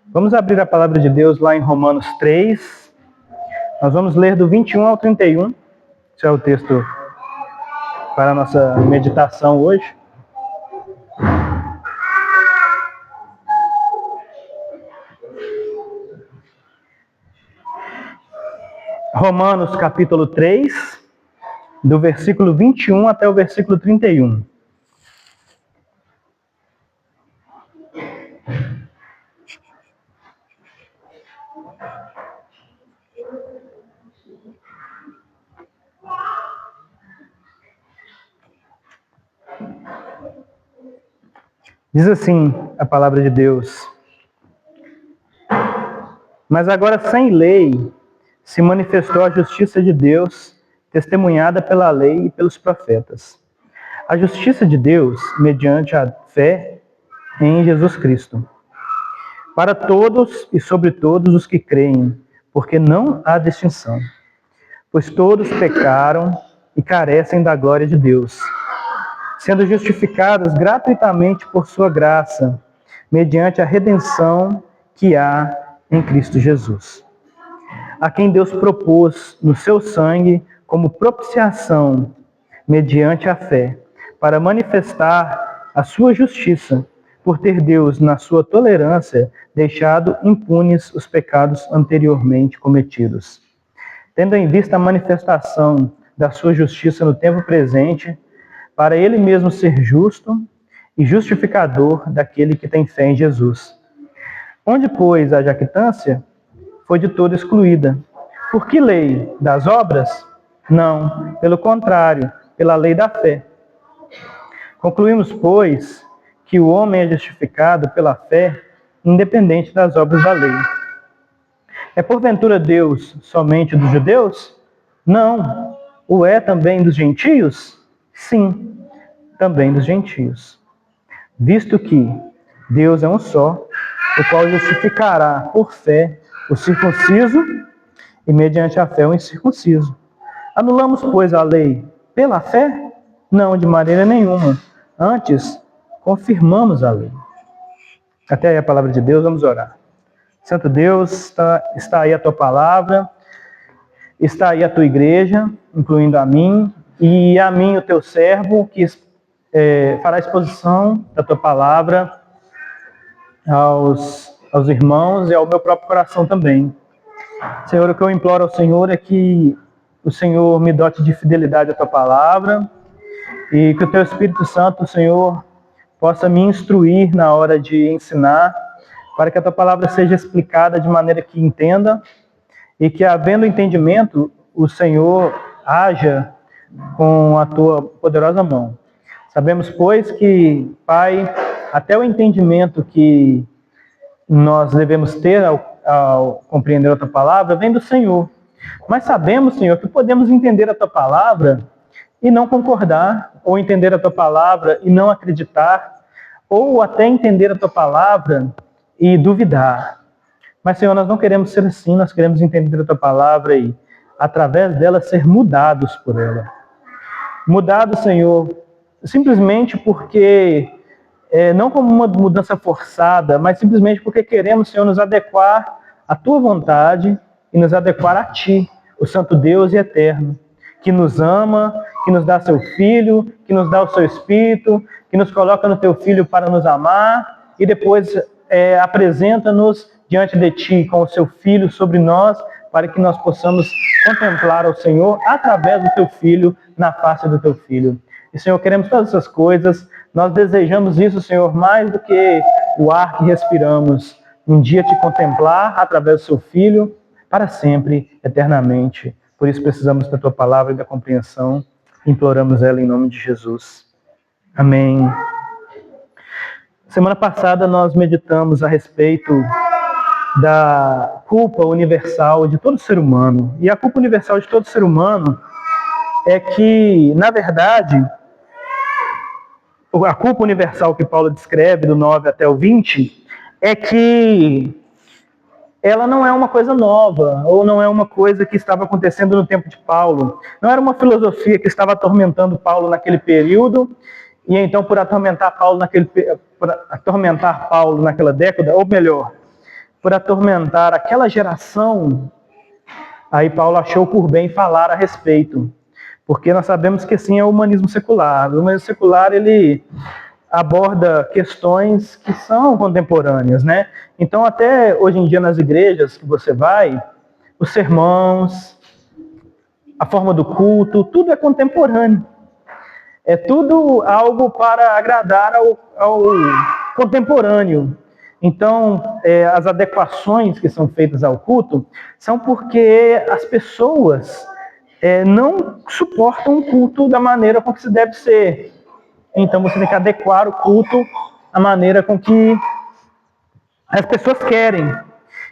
Vamos abrir a palavra de Deus lá em Romanos 3. Nós vamos ler do 21 ao 31. Esse é o texto para a nossa meditação hoje. Romanos capítulo 3, do versículo 21 até o versículo 31. Diz assim a palavra de Deus: Mas agora sem lei se manifestou a justiça de Deus, testemunhada pela lei e pelos profetas. A justiça de Deus mediante a fé em Jesus Cristo, para todos e sobre todos os que creem, porque não há distinção. Pois todos pecaram e carecem da glória de Deus, sendo justificados gratuitamente por sua graça, mediante a redenção que há em Cristo Jesus, a quem Deus propôs no seu sangue como propiciação, mediante a fé, para manifestar a sua justiça, por ter Deus, na sua tolerância, deixado impunes os pecados anteriormente cometidos. Tendo em vista a manifestação da sua justiça no tempo presente, para ele mesmo ser justo e justificador daquele que tem fé em Jesus. Onde, pois, a jactância foi de todo excluída. Por que lei? Das obras? Não, pelo contrário, pela lei da fé. Concluímos, pois, que o homem é justificado pela fé, independente das obras da lei. É porventura Deus somente dos judeus? Não. O é também dos gentios? Sim, também dos gentios. Visto que Deus é um só, o qual justificará por fé o circunciso e mediante a fé o incircunciso. Anulamos, pois, a lei pela fé? Não, de maneira nenhuma. Antes, confirmamos a lei. Até aí a palavra de Deus, vamos orar. Santo Deus, está aí a tua palavra, está aí a tua igreja, incluindo a mim, e a mim, o teu servo, que fará a exposição da tua palavra aos irmãos e ao meu próprio coração também. Senhor, o que eu imploro ao Senhor é que o Senhor me dote de fidelidade à tua palavra e que o teu Espírito Santo, Senhor, possa me instruir na hora de ensinar, para que a tua palavra seja explicada de maneira que entenda e que, havendo entendimento, o Senhor haja com a tua poderosa mão. Sabemos, pois, que, Pai, até o entendimento que nós devemos ter ao compreender a tua palavra vem do Senhor. Mas sabemos, Senhor, que podemos entender a tua palavra e não concordar, ou entender a tua palavra e não acreditar, ou até entender a tua palavra e duvidar. Mas, Senhor, nós não queremos ser assim, nós queremos entender a tua palavra e, através dela, ser mudados por ela. Mudados, Senhor, simplesmente porque, não como uma mudança forçada, mas simplesmente porque queremos, Senhor, nos adequar à tua vontade e nos adequar a ti, o Santo Deus e Eterno, que nos ama, que nos dá seu Filho, que nos dá o seu Espírito, que nos coloca no teu Filho para nos amar e depois apresenta-nos diante de ti com o seu Filho sobre nós, para que nós possamos contemplar o Senhor através do teu Filho, na face do teu Filho. E, Senhor, queremos todas essas coisas, nós desejamos isso, Senhor, mais do que o ar que respiramos, um dia te contemplar através do seu Filho, para sempre, eternamente. Por isso precisamos da tua palavra e da compreensão, imploramos ela em nome de Jesus. Amém. Semana passada nós meditamos a respeito da culpa universal de todo ser humano. E a culpa universal de todo ser humano é que, na verdade, a culpa universal que Paulo descreve, do 9 até o 20, é que ela não é uma coisa nova, ou não é uma coisa que estava acontecendo no tempo de Paulo. Não era uma filosofia que estava atormentando Paulo naquele período, e então por atormentar Paulo naquela década, ou melhor, por atormentar aquela geração, aí Paulo achou por bem falar a respeito. Porque nós sabemos que assim é o humanismo secular. O humanismo secular, ele aborda questões que são contemporâneas, né? Então, até hoje em dia nas igrejas que você vai, os sermões, a forma do culto, tudo é contemporâneo. É tudo algo para agradar ao contemporâneo. Então, as adequações que são feitas ao culto são porque as pessoas não suportam o culto da maneira com que se deve ser. Então, você tem que adequar o culto à maneira com que as pessoas querem.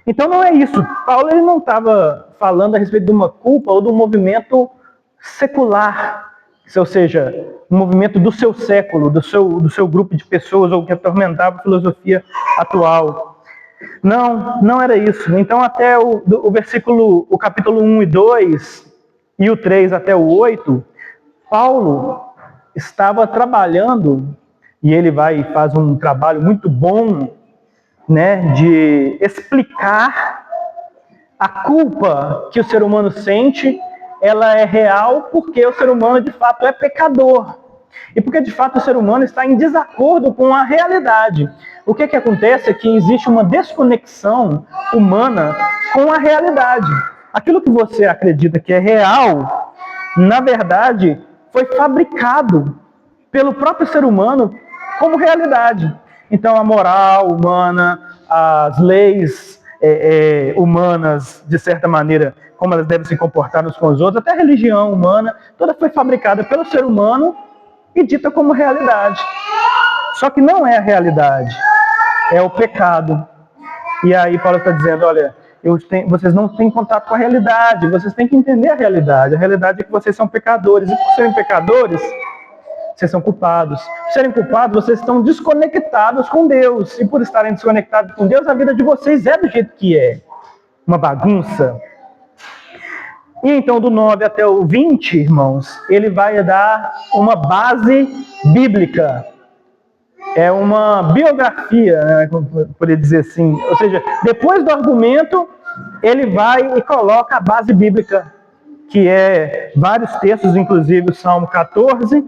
Então, não é isso. Paulo ele não estava falando a respeito de uma culpa ou de um movimento secular, ou seja, um movimento do seu século, do seu grupo de pessoas, ou que atormentava a filosofia atual. Não era isso. Então, até o capítulo 1 e 2, e o 3 até o 8, Paulo estava trabalhando, e ele vai e faz um trabalho muito bom, né, de explicar a culpa que o ser humano sente. Ela é real porque o ser humano de fato é pecador. E porque de fato o ser humano está em desacordo com a realidade. O que acontece é que existe uma desconexão humana com a realidade. Aquilo que você acredita que é real, na verdade, foi fabricado pelo próprio ser humano como realidade. Então a moral humana, as leis humanas, de certa maneira, como elas devem se comportar uns com os outros, até a religião humana, toda foi fabricada pelo ser humano e dita como realidade. Só que não é a realidade, é o pecado. E aí Paulo está dizendo, olha, vocês não têm contato com a realidade, vocês têm que entender a realidade. A realidade é que vocês são pecadores, e por serem pecadores, vocês são culpados. Por serem culpados, vocês estão desconectados com Deus. E por estarem desconectados com Deus, a vida de vocês é do jeito que é. Uma bagunça. E então, do 9 até o 20, irmãos, ele vai dar uma base bíblica. É uma biografia, né, poderia dizer assim. Ou seja, depois do argumento, ele vai e coloca a base bíblica, que é vários textos, inclusive o Salmo 14,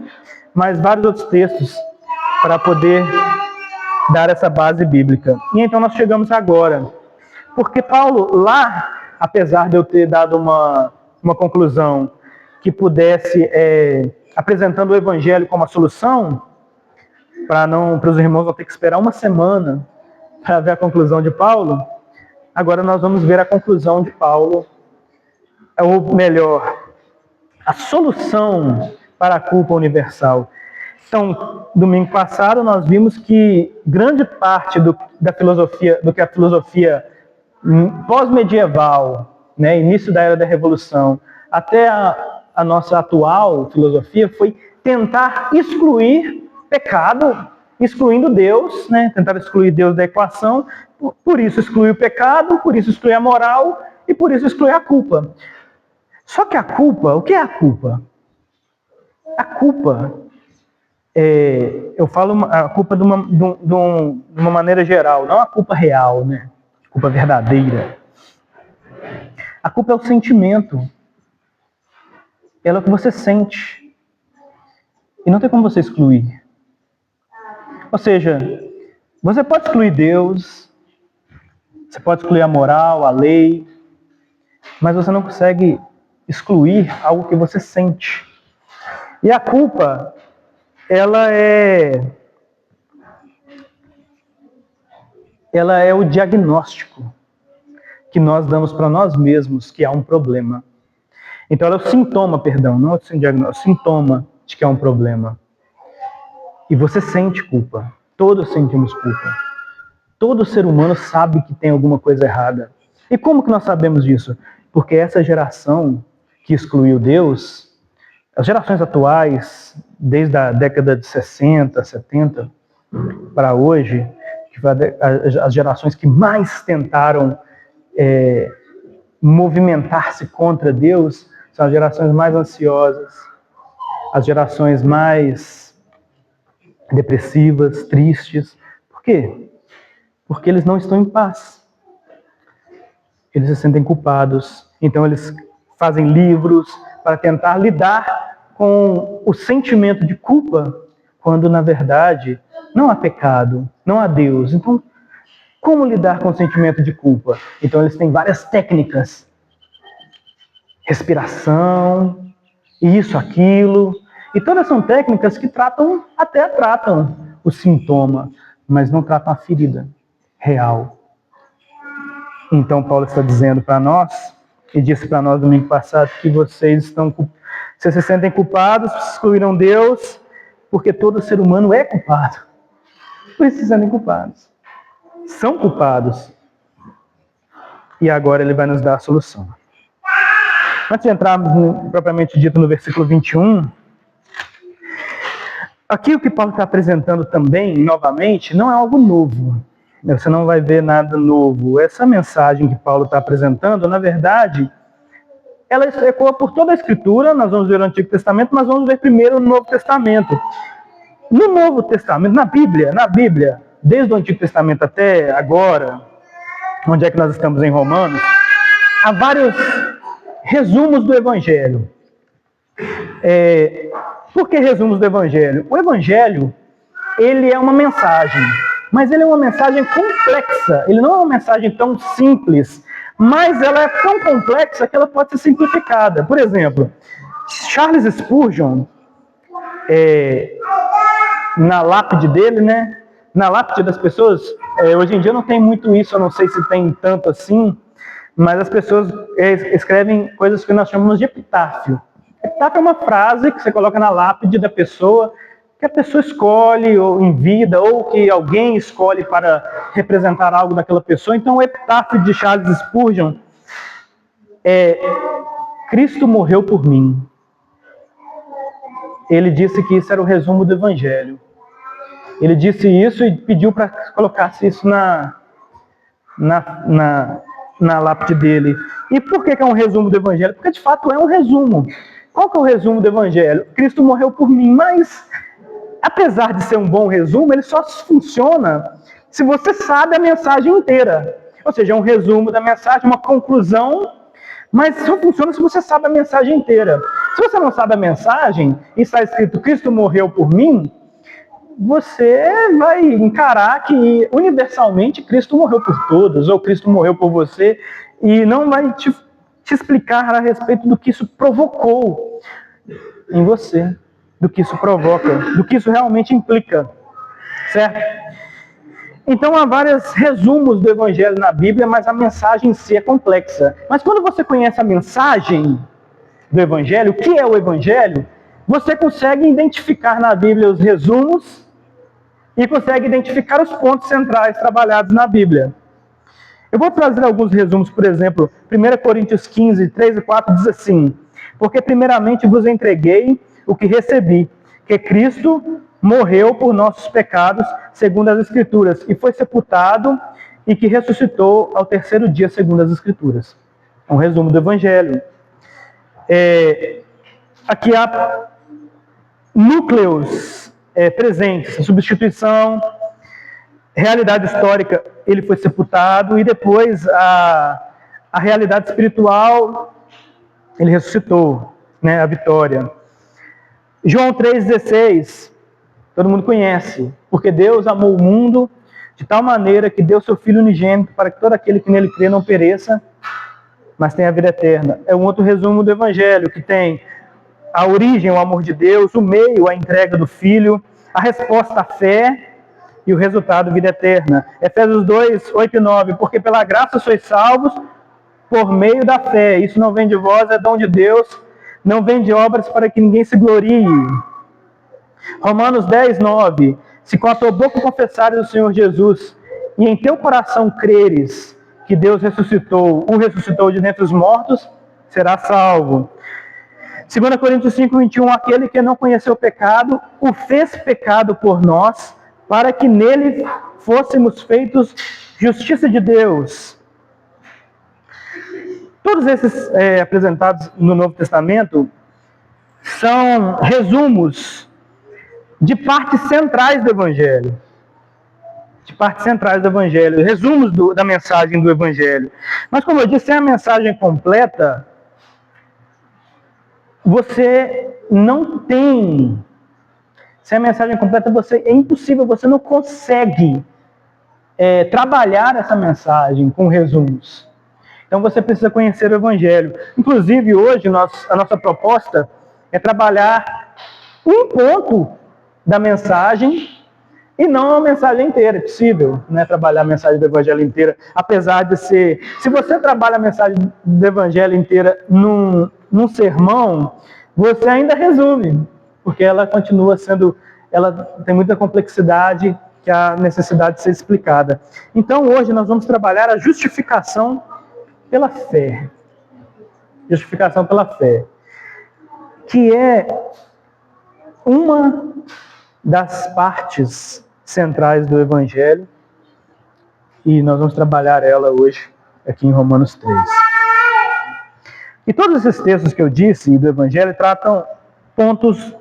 mas vários outros textos, para poder dar essa base bíblica. E então nós chegamos agora. Porque Paulo, lá, apesar de eu ter dado uma conclusão que pudesse, apresentando o Evangelho como a solução, para os irmãos não ter que esperar uma semana para ver a conclusão de Paulo, agora nós vamos ver a conclusão de Paulo, ou melhor, a solução para a culpa universal. Então, domingo passado nós vimos que grande parte do que a filosofia pós-medieval, né, início da Era da Revolução, até a nossa atual filosofia, foi tentar excluir pecado, excluindo Deus, né, tentar excluir Deus da equação, por isso excluir o pecado, por isso excluir a moral e por isso excluir a culpa. Só que a culpa, o que é a culpa? A culpa, eu falo a culpa de uma maneira geral, não a culpa real, né? A culpa verdadeira. A culpa é o sentimento. Ela é o que você sente. E não tem como você excluir. Ou seja, você pode excluir Deus, você pode excluir a moral, a lei, mas você não consegue excluir algo que você sente. E a culpa, ela é o diagnóstico que nós damos para nós mesmos que há um problema. Então ela é o sintoma, não é o diagnóstico, é o sintoma de que há um problema. E você sente culpa. Todos sentimos culpa. Todo ser humano sabe que tem alguma coisa errada. E como que nós sabemos disso? Porque essa geração que excluiu Deus, as gerações atuais, desde a década de 60, 70 para hoje, as gerações que mais tentaram movimentar-se contra Deus, são as gerações mais ansiosas, as gerações mais depressivas, tristes. Por quê? Porque eles não estão em paz. eles se sentem culpados. Então eles fazem livros para tentar lidar com o sentimento de culpa, quando na verdade não há pecado, não há Deus. Então, como lidar com o sentimento de culpa? Então eles têm várias técnicas. Respiração, isso, aquilo. E todas são técnicas que tratam o sintoma, mas não tratam a ferida real. Então Paulo está dizendo para nós, e disse para nós domingo passado, que vocês se sentem culpados, excluíram Deus, porque todo ser humano é culpado. Por isso se sentem culpados. São culpados. E agora ele vai nos dar a solução. Antes de entrarmos propriamente dito no versículo 21, aqui o que Paulo está apresentando também, novamente, não é algo novo. Você não vai ver nada novo. Essa mensagem que Paulo está apresentando, na verdade, ela ecoa por toda a Escritura. Nós vamos ver o Antigo Testamento, mas vamos ver primeiro o Novo Testamento. No Novo Testamento, na Bíblia, desde o Antigo Testamento até agora, onde é que nós estamos em Romanos, há vários resumos do Evangelho. Por que resumos do Evangelho? O Evangelho, ele é uma mensagem, mas ele é uma mensagem complexa. Ele não é uma mensagem tão simples, mas ela é tão complexa que ela pode ser simplificada. Por exemplo, Charles Spurgeon, na lápide dele, né? Na lápide das pessoas, hoje em dia não tem muito isso, eu não sei se tem tanto assim, mas as pessoas escrevem coisas que nós chamamos de epitáfio. Epitáfio é uma frase que você coloca na lápide da pessoa, que a pessoa escolhe ou em vida, ou que alguém escolhe para representar algo daquela pessoa. Então o epitáfio de Charles Spurgeon é: Cristo morreu por mim. Ele disse que isso era o resumo do Evangelho. Ele disse isso e pediu para colocasse isso na lápide dele. E por que é um resumo do Evangelho? Porque de fato é um resumo. Qual que é o resumo do Evangelho? Cristo morreu por mim, mas apesar de ser um bom resumo, ele só funciona se você sabe a mensagem inteira. Ou seja, é um resumo da mensagem, uma conclusão, mas só funciona se você sabe a mensagem inteira. Se você não sabe a mensagem e está escrito Cristo morreu por mim, você vai encarar que universalmente Cristo morreu por todos, ou Cristo morreu por você, e não vai te explicar a respeito do que isso provocou em você, do que isso provoca, do que isso realmente implica, certo? Então há vários resumos do Evangelho na Bíblia, mas a mensagem em si é complexa. Mas quando você conhece a mensagem do Evangelho, o que é o Evangelho, você consegue identificar na Bíblia os resumos e consegue identificar os pontos centrais trabalhados na Bíblia. Eu vou trazer alguns resumos, por exemplo, 1 Coríntios 15, 3 e 4 diz assim: porque primeiramente vos entreguei o que recebi, que Cristo morreu por nossos pecados, segundo as Escrituras, e foi sepultado, e que ressuscitou ao terceiro dia, segundo as Escrituras. É um resumo do Evangelho. Aqui há núcleos presentes, substituição, realidade histórica, ele foi sepultado, e depois a realidade espiritual, ele ressuscitou, né, a vitória. João 3,16, todo mundo conhece, porque Deus amou o mundo de tal maneira que deu seu Filho unigênito para que todo aquele que nele crê não pereça, mas tenha a vida eterna. É um outro resumo do Evangelho, que tem a origem, o amor de Deus, o meio, a entrega do Filho, a resposta à fé e o resultado, vida eterna. Efésios 2, 8 e 9, porque pela graça sois salvos por meio da fé. Isso não vem de vós, é dom de Deus, não vem de obras para que ninguém se glorie. Romanos 10, 9, se com a tua boca confessares o Senhor Jesus e em teu coração creres que Deus o ressuscitou de dentre os mortos, será salvo. 2 Coríntios 5, 21, aquele que não conheceu o pecado, o fez pecado por nós, para que nele fôssemos feitos justiça de Deus. Todos esses apresentados no Novo Testamento são resumos de partes centrais do Evangelho. de partes centrais do Evangelho, resumos da mensagem do Evangelho. Mas, como eu disse, sem a mensagem completa, você não tem. Sem a mensagem completa, é impossível, você não consegue trabalhar essa mensagem com resumos. Então você precisa conhecer o Evangelho. Inclusive, hoje, a nossa proposta é trabalhar um ponto da mensagem e não a mensagem inteira. É possível, né, trabalhar a mensagem do Evangelho inteira, apesar de ser... Se você trabalha a mensagem do Evangelho inteira num sermão, você ainda resume, porque ela continua sendo... Ela tem muita complexidade que há necessidade de ser explicada. Então, hoje, nós vamos trabalhar a justificação pela fé. Justificação pela fé. Que é uma das partes centrais do Evangelho. E nós vamos trabalhar ela hoje, aqui em Romanos 3. E todos esses textos que eu disse do Evangelho tratam pontos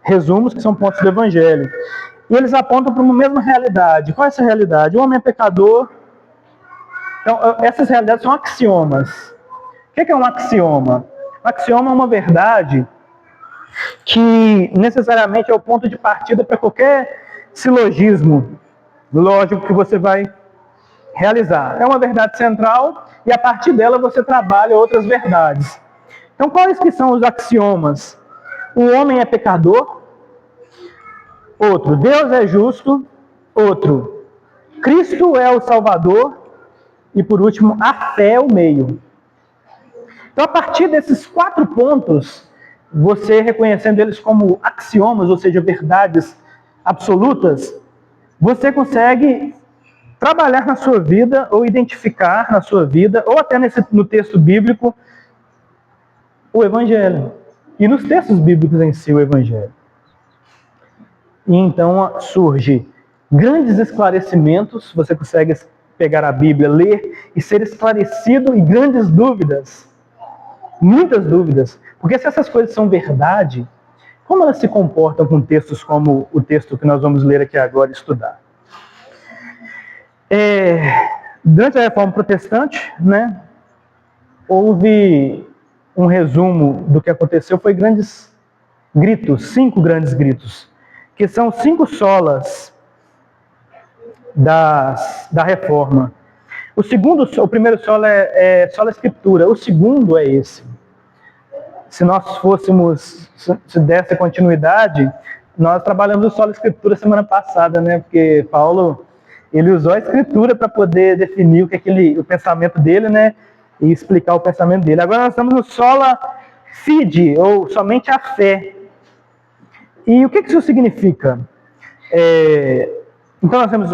resumos, que são pontos do Evangelho. E eles apontam para uma mesma realidade. Qual é essa realidade? O homem é pecador. Então, essas realidades são axiomas. O que é um axioma? Um axioma é uma verdade que necessariamente é o ponto de partida para qualquer silogismo lógico que você vai realizar. É uma verdade central e a partir dela você trabalha outras verdades. Então, quais que são os axiomas? O homem é pecador. Outro, Deus é justo. Outro, Cristo é o Salvador. E por último, a fé é o meio. Então, a partir desses 4 pontos, você reconhecendo eles como axiomas, ou seja, verdades absolutas, você consegue trabalhar na sua vida, ou identificar na sua vida, ou até no texto bíblico, o Evangelho. E nos textos bíblicos em si, o Evangelho. E então surge grandes esclarecimentos, você consegue pegar a Bíblia, ler e ser esclarecido, e grandes dúvidas, muitas dúvidas, porque se essas coisas são verdade, como elas se comportam com textos como o texto que nós vamos ler aqui agora e estudar? Durante a Reforma Protestante, né, houve um resumo do que aconteceu, foi grandes gritos, 5 grandes gritos, que são 5 solas da Reforma. O primeiro sola é sola Escritura, o segundo é esse. Se nós se desse continuidade, nós trabalhamos o sola Escritura semana passada, né? Porque Paulo, ele usou a Escritura para poder definir o pensamento dele, né? E explicar o pensamento dele. Agora nós estamos no sola fide, ou somente a fé. E o que isso significa? Então nós temos,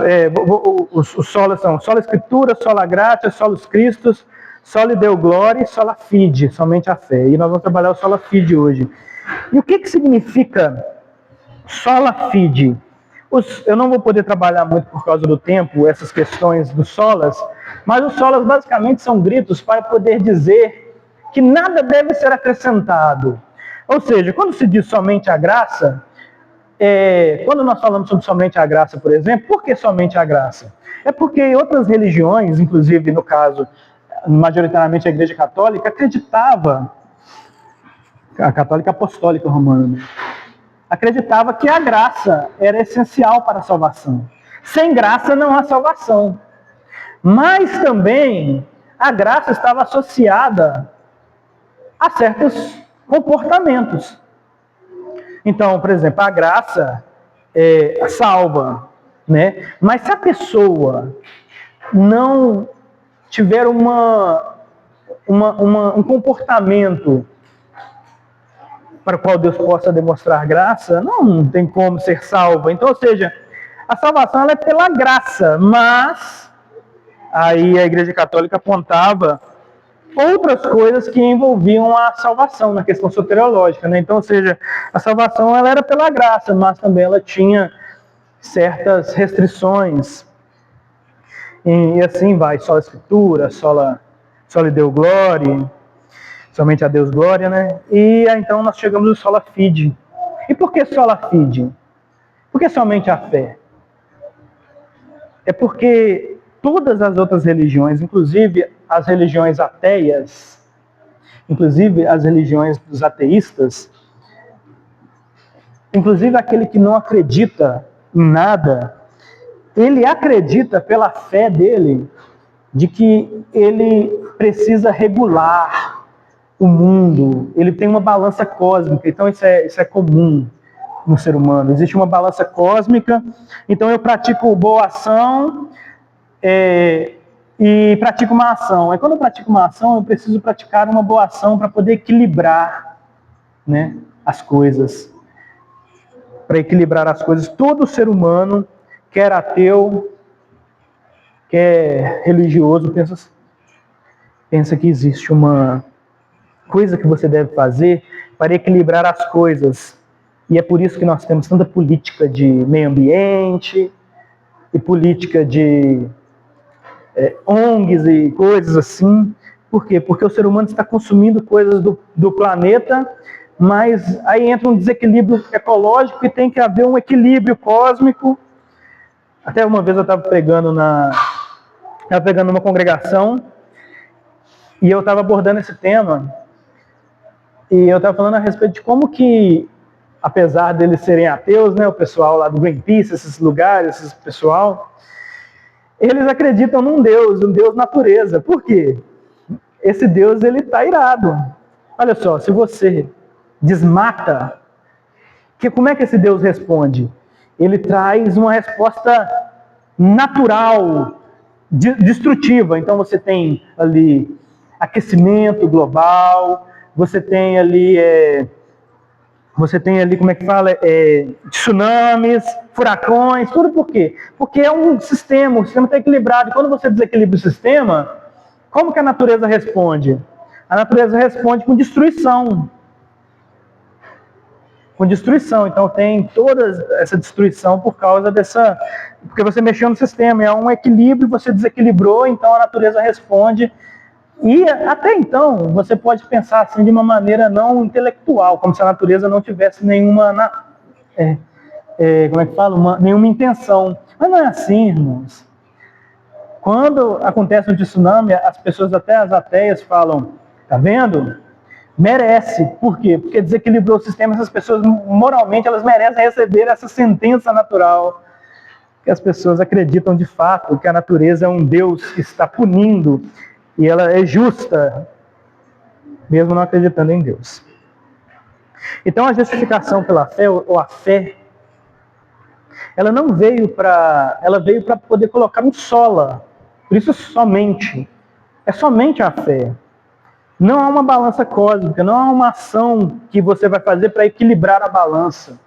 os solas são sola Escritura, sola gratia, solus Christus, sola Deo Gloria e sola fide, somente a fé. E nós vamos trabalhar o sola fide hoje. E o que significa sola fide? Eu não vou poder trabalhar muito por causa do tempo, essas questões dos solas, mas os solas basicamente são gritos para poder dizer que nada deve ser acrescentado. Ou seja, quando se diz somente a graça, quando nós falamos sobre somente a graça, por exemplo, por que somente a graça? É porque outras religiões, inclusive no caso, majoritariamente a Igreja Católica, acreditava, a Católica Apostólica Romana, né? Acreditava que a graça era essencial para a salvação. Sem graça não há salvação. Mas também a graça estava associada a certos comportamentos. Então, por exemplo, a graça salva, né? Mas se a pessoa não tiver um comportamento para o qual Deus possa demonstrar graça, não tem como ser salva. Então, ou seja, a salvação ela é pela graça, mas aí a Igreja Católica apontava outras coisas que envolviam a salvação na questão soteriológica, né? Então, ou seja, a salvação ela era pela graça, mas também ela tinha certas restrições. E assim vai, sola Escritura, sola Deo Gloria, somente a Deus glória, né? E então nós chegamos no sola fide. E por que sola fide? Por que somente a fé? é porque todas as outras religiões, inclusive as religiões ateias, inclusive as religiões dos ateístas, inclusive aquele que não acredita em nada, ele acredita pela fé dele de que ele precisa regular o mundo, ele tem uma balança cósmica, então isso é comum no ser humano. Existe uma balança cósmica, então eu pratico boa ação e pratico uma ação. Aí quando eu pratico uma ação, eu preciso praticar uma boa ação para poder equilibrar, né, as coisas. Para equilibrar as coisas. Todo ser humano, quer ateu, quer religioso, pensa que existe uma coisa que você deve fazer para equilibrar as coisas. E é por isso que nós temos tanta política de meio ambiente e política de ONGs e coisas assim. Por quê? Porque o ser humano está consumindo coisas do planeta, mas aí entra um desequilíbrio ecológico e tem que haver um equilíbrio cósmico. Até uma vez eu estava pregando numa congregação e eu estava abordando esse tema e eu estava falando a respeito de como que, apesar deles serem ateus, né, o pessoal lá do Greenpeace, esses lugares, esse pessoal, eles acreditam num Deus natureza. Por quê? Esse Deus, ele está irado. Olha só, se você desmata, como é que esse Deus responde? Ele traz uma resposta natural, destrutiva. Então você tem ali aquecimento global, você tem ali, como é que fala? Tsunamis, furacões, tudo por quê? Porque é um sistema, o sistema está equilibrado. E quando você desequilibra o sistema, como que a natureza responde? A natureza responde com destruição. Com destruição. Então tem toda essa destruição por causa porque você mexeu no sistema, é um equilíbrio, você desequilibrou, então a natureza responde. E até então, você pode pensar assim de uma maneira não intelectual, como se a natureza não tivesse nenhuma, nenhuma intenção. Mas não é assim, irmãos. Quando acontece um tsunami, as pessoas, até as ateias, falam, tá vendo? Merece. Por quê? Porque desequilibrou o sistema, essas pessoas, moralmente, elas merecem receber essa sentença natural. Que as pessoas acreditam de fato que a natureza é um Deus que está punindo e ela é justa, mesmo não acreditando em Deus. Então a justificação pela fé, ou a fé, ela não veio para... ela veio para poder colocar um sola. Por isso somente. É somente a fé. Não há uma balança cósmica, não há uma ação que você vai fazer para equilibrar a balança.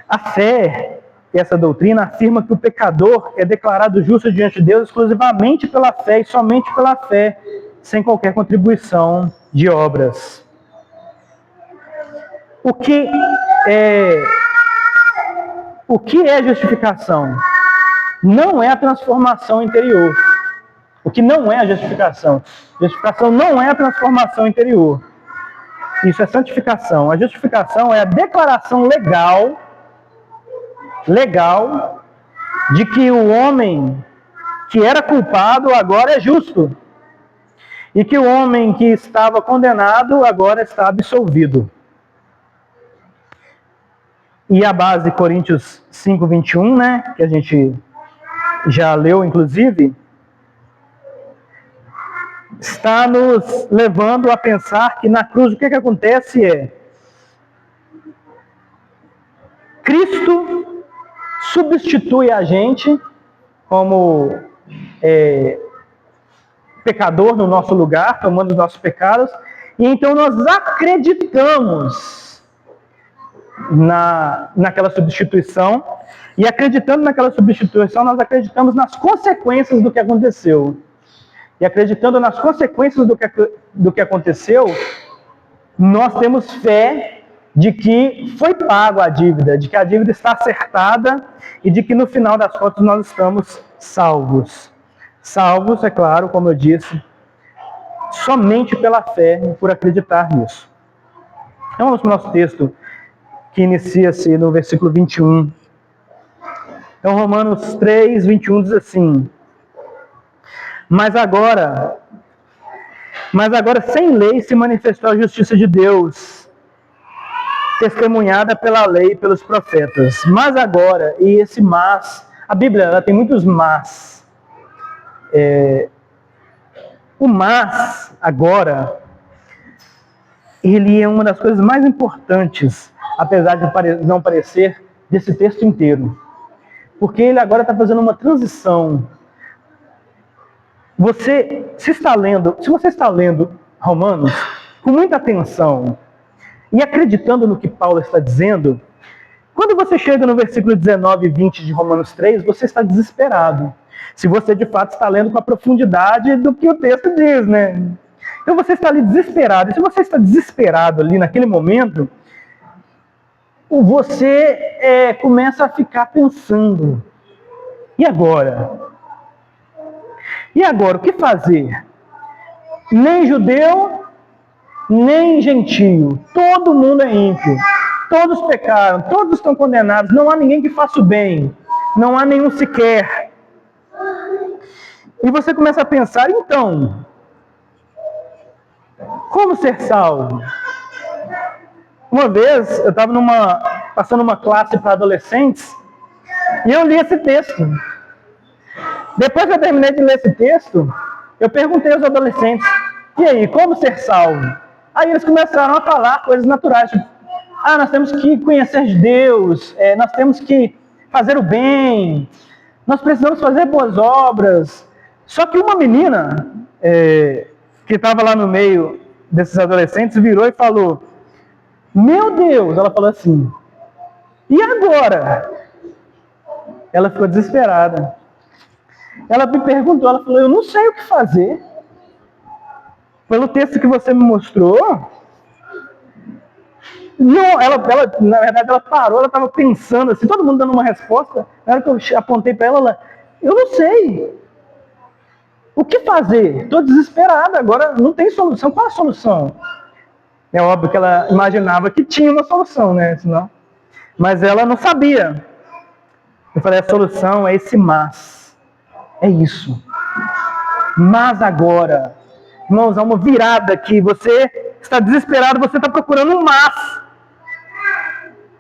A fé, essa doutrina, afirma que o pecador é declarado justo diante de Deus exclusivamente pela fé e somente pela fé, sem qualquer contribuição de obras. O que é justificação? Não é a transformação interior. O que não é a justificação? Justificação não é a transformação interior. Isso é santificação. A justificação é a declaração legal de que o homem que era culpado agora é justo. E que o homem que estava condenado agora está absolvido. E a base Coríntios 5:21, né, que a gente já leu inclusive, está nos levando a pensar que na cruz o que acontece Cristo substitui a gente como pecador no nosso lugar, tomando os nossos pecados, e então nós acreditamos naquela substituição, e acreditando naquela substituição, nós acreditamos nas consequências do que aconteceu. E acreditando nas consequências do que aconteceu, nós temos fé de que foi pago a dívida, de que a dívida está acertada e de que no final das contas nós estamos salvos. Salvos, é claro, como eu disse, somente pela fé e por acreditar nisso. Então vamos para o nosso texto, que inicia-se no versículo 21. Então, Romanos 3, 21 diz assim: Mas agora sem lei se manifestou a justiça de Deus, testemunhada pela lei e pelos profetas. Mas agora, e esse mas, a Bíblia ela tem muitos mas. O mas, agora, ele é uma das coisas mais importantes, apesar de não parecer, desse texto inteiro. Porque ele agora está fazendo uma transição. Se você está lendo Romanos com muita atenção e acreditando no que Paulo está dizendo, quando você chega no versículo 19 e 20 de Romanos 3, você está desesperado. Se você de fato está lendo com a profundidade do que o texto diz, né? Então você está ali desesperado. E se você está desesperado ali naquele momento, você começa a ficar pensando: e agora? E agora, o que fazer? Nem judeu, nem gentio. Todo mundo é ímpio. Todos pecaram, todos estão condenados. Não há ninguém que faça o bem. Não há nenhum sequer. E você começa a pensar: então, como ser salvo? Uma vez, eu estava passando uma classe para adolescentes, e eu li esse texto. Depois que eu terminei de ler esse texto, eu perguntei aos adolescentes: e aí, como ser salvo? Aí eles começaram a falar coisas naturais, tipo: nós temos que conhecer Deus, nós temos que fazer o bem, nós precisamos fazer boas obras. Só que uma menina, que estava lá no meio desses adolescentes, virou e falou: meu Deus, ela falou assim, e agora? Ela ficou desesperada. Ela me perguntou, ela falou: eu não sei o que fazer. Pelo texto que você me mostrou, não, na verdade, ela parou, ela estava pensando assim, todo mundo dando uma resposta. Na hora que eu apontei para ela, eu não sei. O que fazer? Estou desesperada, agora não tem solução. Qual a solução? É óbvio que ela imaginava que tinha uma solução, né? Senão, mas ela não sabia. Eu falei: a solução é esse mas. É isso. Mas agora, irmãos, há uma virada aqui. Você está desesperado, você está procurando um mas.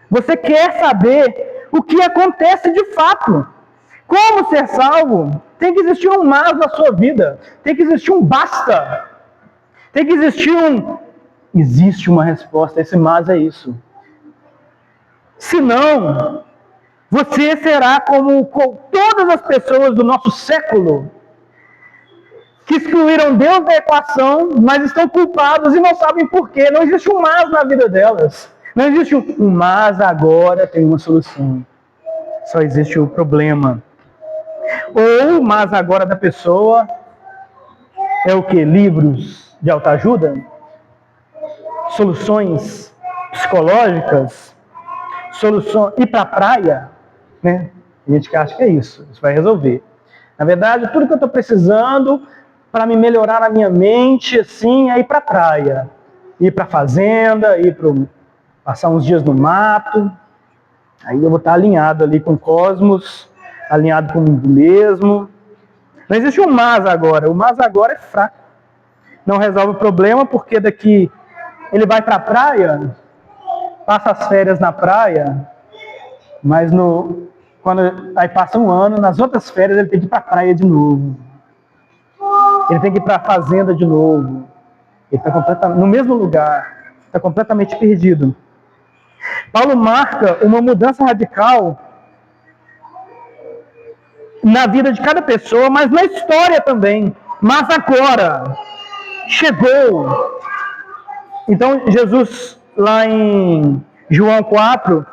Você quer saber o que acontece de fato. Como ser salvo? Tem que existir um mas na sua vida. Tem que existir um basta. Tem que existir Existe uma resposta. Esse mas é isso. Senão, você será como todas as pessoas do nosso século, que excluíram Deus da equação, mas estão culpados e não sabem por quê. Não existe um mas na vida delas. Não existe um mas agora tem uma solução. Só existe o problema. Ou o mas agora da pessoa é o quê? Livros de autoajuda? Soluções psicológicas? Ir para a praia? Né? A gente que acha que é isso vai resolver. Na verdade, tudo que eu estou precisando para me melhorar na minha mente, assim, é ir para a praia. Ir para a fazenda, passar uns dias no mato. Aí eu vou estar alinhado ali com o cosmos, alinhado com o mundo mesmo. Não existe um mas agora. O mas agora é fraco. Não resolve o problema, porque daqui ele vai para a praia, passa as férias na praia, mas aí passa um ano, nas outras férias ele tem que ir para a praia de novo. Ele tem que ir para a fazenda de novo. Ele está completamente no mesmo lugar. Está completamente perdido. Paulo marca uma mudança radical na vida de cada pessoa, mas na história também. Mas agora chegou. Então Jesus, lá em João 4,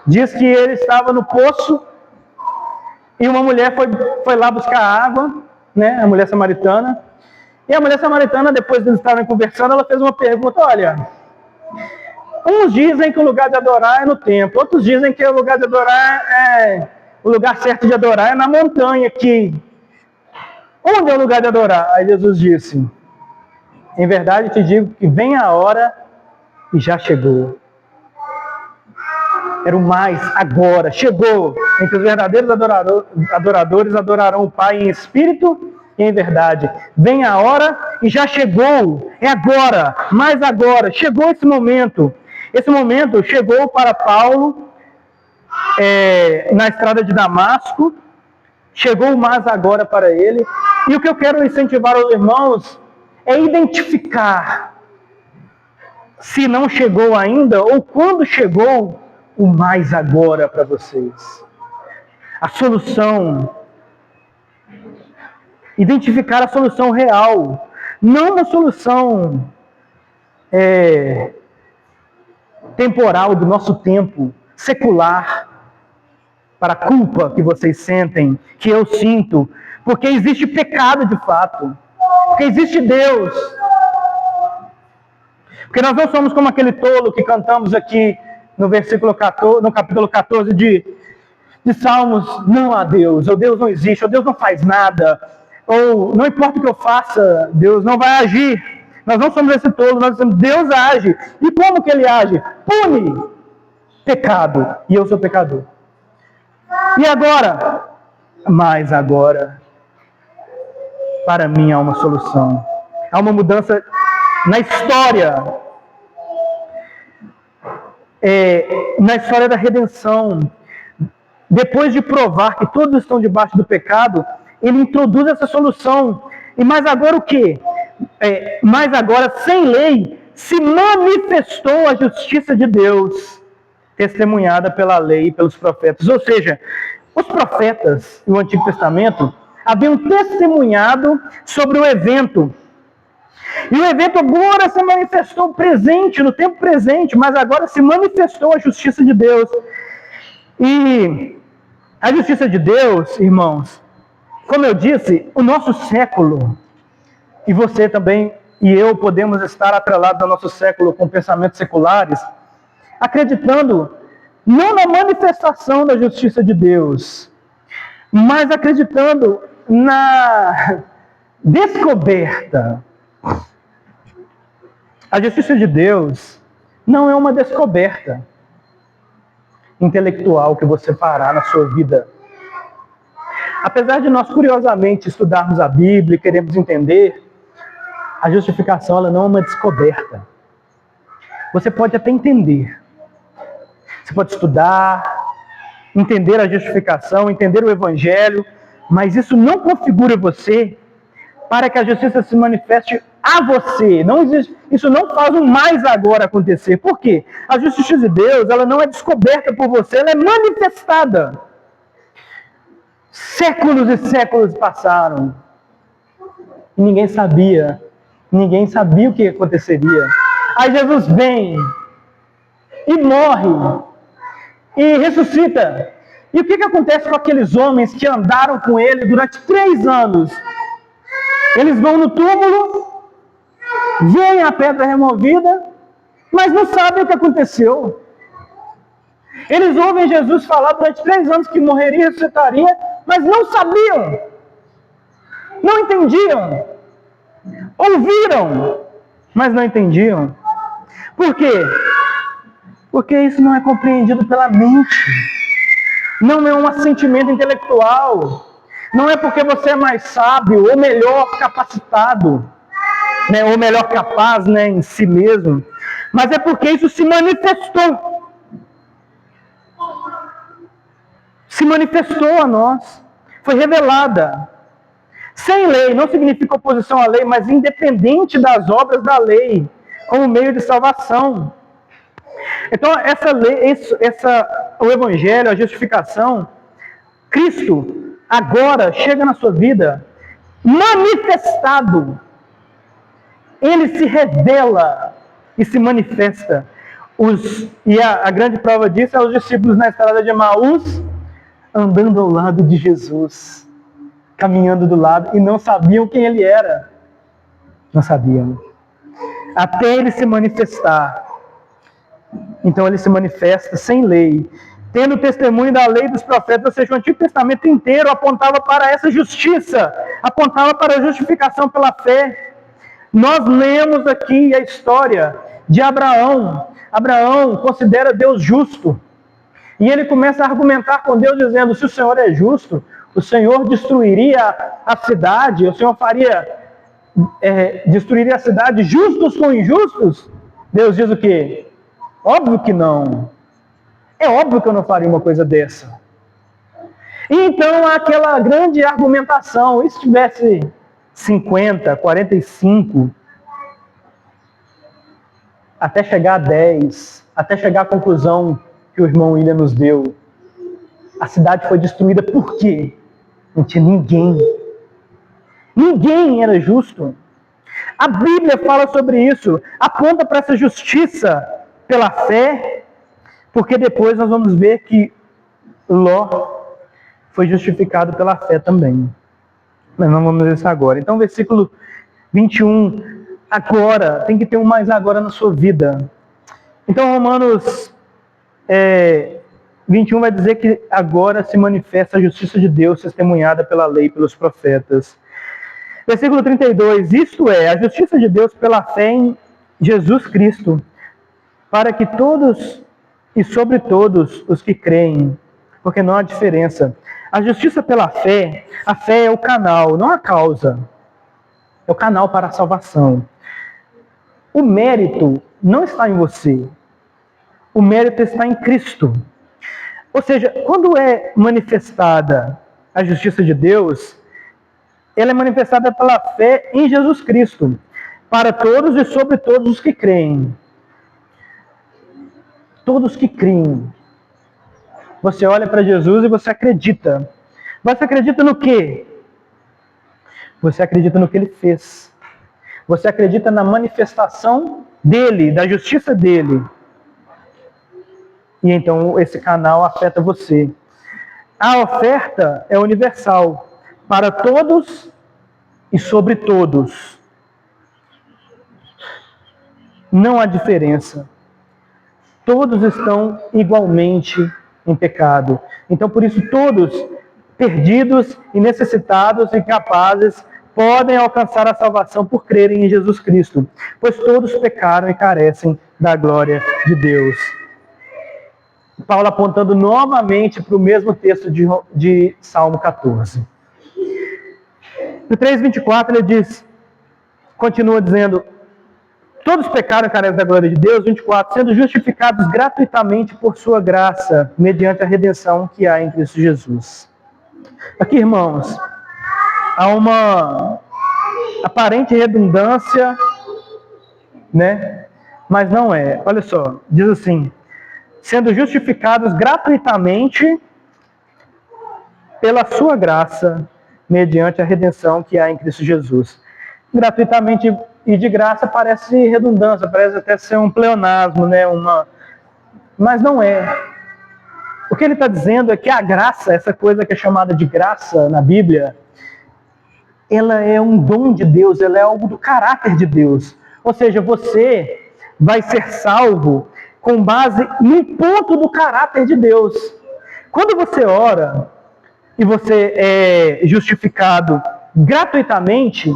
diz que ele estava no poço e uma mulher foi lá buscar água, né, a mulher samaritana. E a mulher samaritana, depois de eles estarem conversando, ela fez uma pergunta: olha, uns dizem que o lugar de adorar é no templo, outros dizem que o lugar de adorar o lugar certo de adorar é na montanha aqui. Onde é o lugar de adorar? Aí Jesus disse: em verdade te digo que vem a hora e já chegou. Era o mais agora. Chegou. Entre os verdadeiros adoradores adorarão o Pai em espírito e em verdade. Vem a hora e já chegou. É agora. Mais agora. Chegou esse momento. Esse momento chegou para Paulo na estrada de Damasco. Chegou mais agora para ele. E o que eu quero incentivar os irmãos é identificar se não chegou ainda ou quando chegou o mais agora para vocês. A solução. Identificar a solução real. Não uma solução temporal do nosso tempo, secular, para a culpa que vocês sentem, que eu sinto, porque existe pecado de fato, porque existe Deus. Porque nós não somos como aquele tolo que cantamos aqui no versículo 14, no capítulo 14 de Salmos: não há Deus, ou Deus não existe, ou Deus não faz nada, ou não importa o que eu faça, Deus não vai agir. Nós não somos esse tolo, nós somos Deus age. E como que ele age? Pune pecado, e eu sou pecador. E agora? Mas agora, para mim há uma solução. Há uma mudança na história. Na história da redenção. Depois de provar que todos estão debaixo do pecado, ele introduz essa solução. E mais agora o quê? Mas agora, sem lei, se manifestou a justiça de Deus, testemunhada pela lei e pelos profetas. Ou seja, os profetas no Antigo Testamento haviam testemunhado sobre o evento. E o evento agora se manifestou presente, no tempo presente, mas agora se manifestou a justiça de Deus. E a justiça de Deus, irmãos, como eu disse, o nosso século, e você também e eu podemos estar atrelados ao nosso século com pensamentos seculares, acreditando não na manifestação da justiça de Deus, mas acreditando na descoberta. A justiça de Deus não é uma descoberta intelectual que você fará na sua vida. Apesar de nós, curiosamente, estudarmos a Bíblia e queremos entender, a justificação ela não é uma descoberta. Você pode até entender. Você pode estudar, entender a justificação, entender o Evangelho, mas isso não configura você para que a justiça se manifeste a você. Não existe, isso não faz um mais agora acontecer. Por quê? A justiça de Deus ela não é descoberta por você, ela é manifestada. Séculos e séculos passaram. E ninguém sabia o que aconteceria. Aí Jesus vem e morre e ressuscita. E o que acontece com aqueles homens que andaram com ele durante 3 anos? Eles vão no túmulo, veem a pedra removida, mas não sabem o que aconteceu. Eles ouvem Jesus falar durante 3 anos que morreria e ressuscitaria, mas não sabiam, não entendiam. Ouviram, mas não entendiam. Por quê? Porque isso não é compreendido pela mente. Não é um assentimento intelectual. Não é porque você é mais sábio ou melhor capacitado, né, ou melhor capaz, né, em si mesmo. Mas é porque isso se manifestou. Se manifestou a nós. Foi revelada. Sem lei, não significa oposição à lei, mas independente das obras da lei, como meio de salvação. Então, essa lei, o Evangelho, a justificação, Cristo agora chega na sua vida manifestado. Ele se revela e se manifesta. E a grande prova disso é os discípulos na estrada de Emaús, andando ao lado de Jesus, caminhando do lado, e não sabiam quem ele era. Não sabiam. Até ele se manifestar. Então ele se manifesta sem lei, tendo testemunho da lei dos profetas, ou seja, o Antigo Testamento inteiro apontava para essa justiça, apontava para a justificação pela fé. Nós lemos aqui a história de Abraão. Abraão considera Deus justo. E ele começa a argumentar com Deus, dizendo: se o Senhor é justo, o Senhor destruiria a cidade, o Senhor destruiria a cidade justos com injustos? Deus diz o quê? Óbvio que não. É óbvio que eu não faria uma coisa dessa. E então aquela grande argumentação, e se tivesse 50, 45, até chegar a 10, até chegar à conclusão que o irmão William nos deu. A cidade foi destruída por quê? Não tinha ninguém. Ninguém era justo. A Bíblia fala sobre isso, aponta para essa justiça pela fé, porque depois nós vamos ver que Ló foi justificado pela fé também. Mas não vamos ver isso agora. Então, versículo 21, agora, tem que ter um mais agora na sua vida. Então, Romanos 21 vai dizer que agora se manifesta a justiça de Deus, testemunhada pela lei e pelos profetas. Versículo 32, isto é, a justiça de Deus pela fé em Jesus Cristo, para que todos e sobre todos os que creem, porque não há diferença. A justiça pela fé, a fé é o canal, não a causa. É o canal para a salvação. O mérito não está em você. O mérito está em Cristo. Ou seja, quando é manifestada a justiça de Deus, ela é manifestada pela fé em Jesus Cristo, para todos e sobre todos os que creem. Todos que creem. Você olha para Jesus e você acredita. Você acredita no quê? Você acredita no que ele fez. Você acredita na manifestação dele, da justiça dele. E então esse canal afeta você. A oferta é universal, para todos e sobre todos. Não há diferença. Todos estão igualmente em pecado. Então, por isso, todos, perdidos e necessitados e incapazes, podem alcançar a salvação por crerem em Jesus Cristo, pois todos pecaram e carecem da glória de Deus. Paulo apontando novamente para o mesmo texto de Salmo 14. No 3:24 ele diz, continua dizendo, todos pecaram e carecem da glória de Deus, 24, sendo justificados gratuitamente por sua graça, mediante a redenção que há em Cristo Jesus. Aqui, irmãos, há uma aparente redundância, né? Mas não é. Olha só, diz assim, sendo justificados gratuitamente pela sua graça, mediante a redenção que há em Cristo Jesus. Gratuitamente e de graça parece redundância, parece até ser um pleonasmo, né? Mas não é. O que ele está dizendo é que a graça, essa coisa que é chamada de graça na Bíblia, ela é um dom de Deus, ela é algo do caráter de Deus. Ou seja, você vai ser salvo com base no ponto do caráter de Deus. Quando você ora e você é justificado gratuitamente,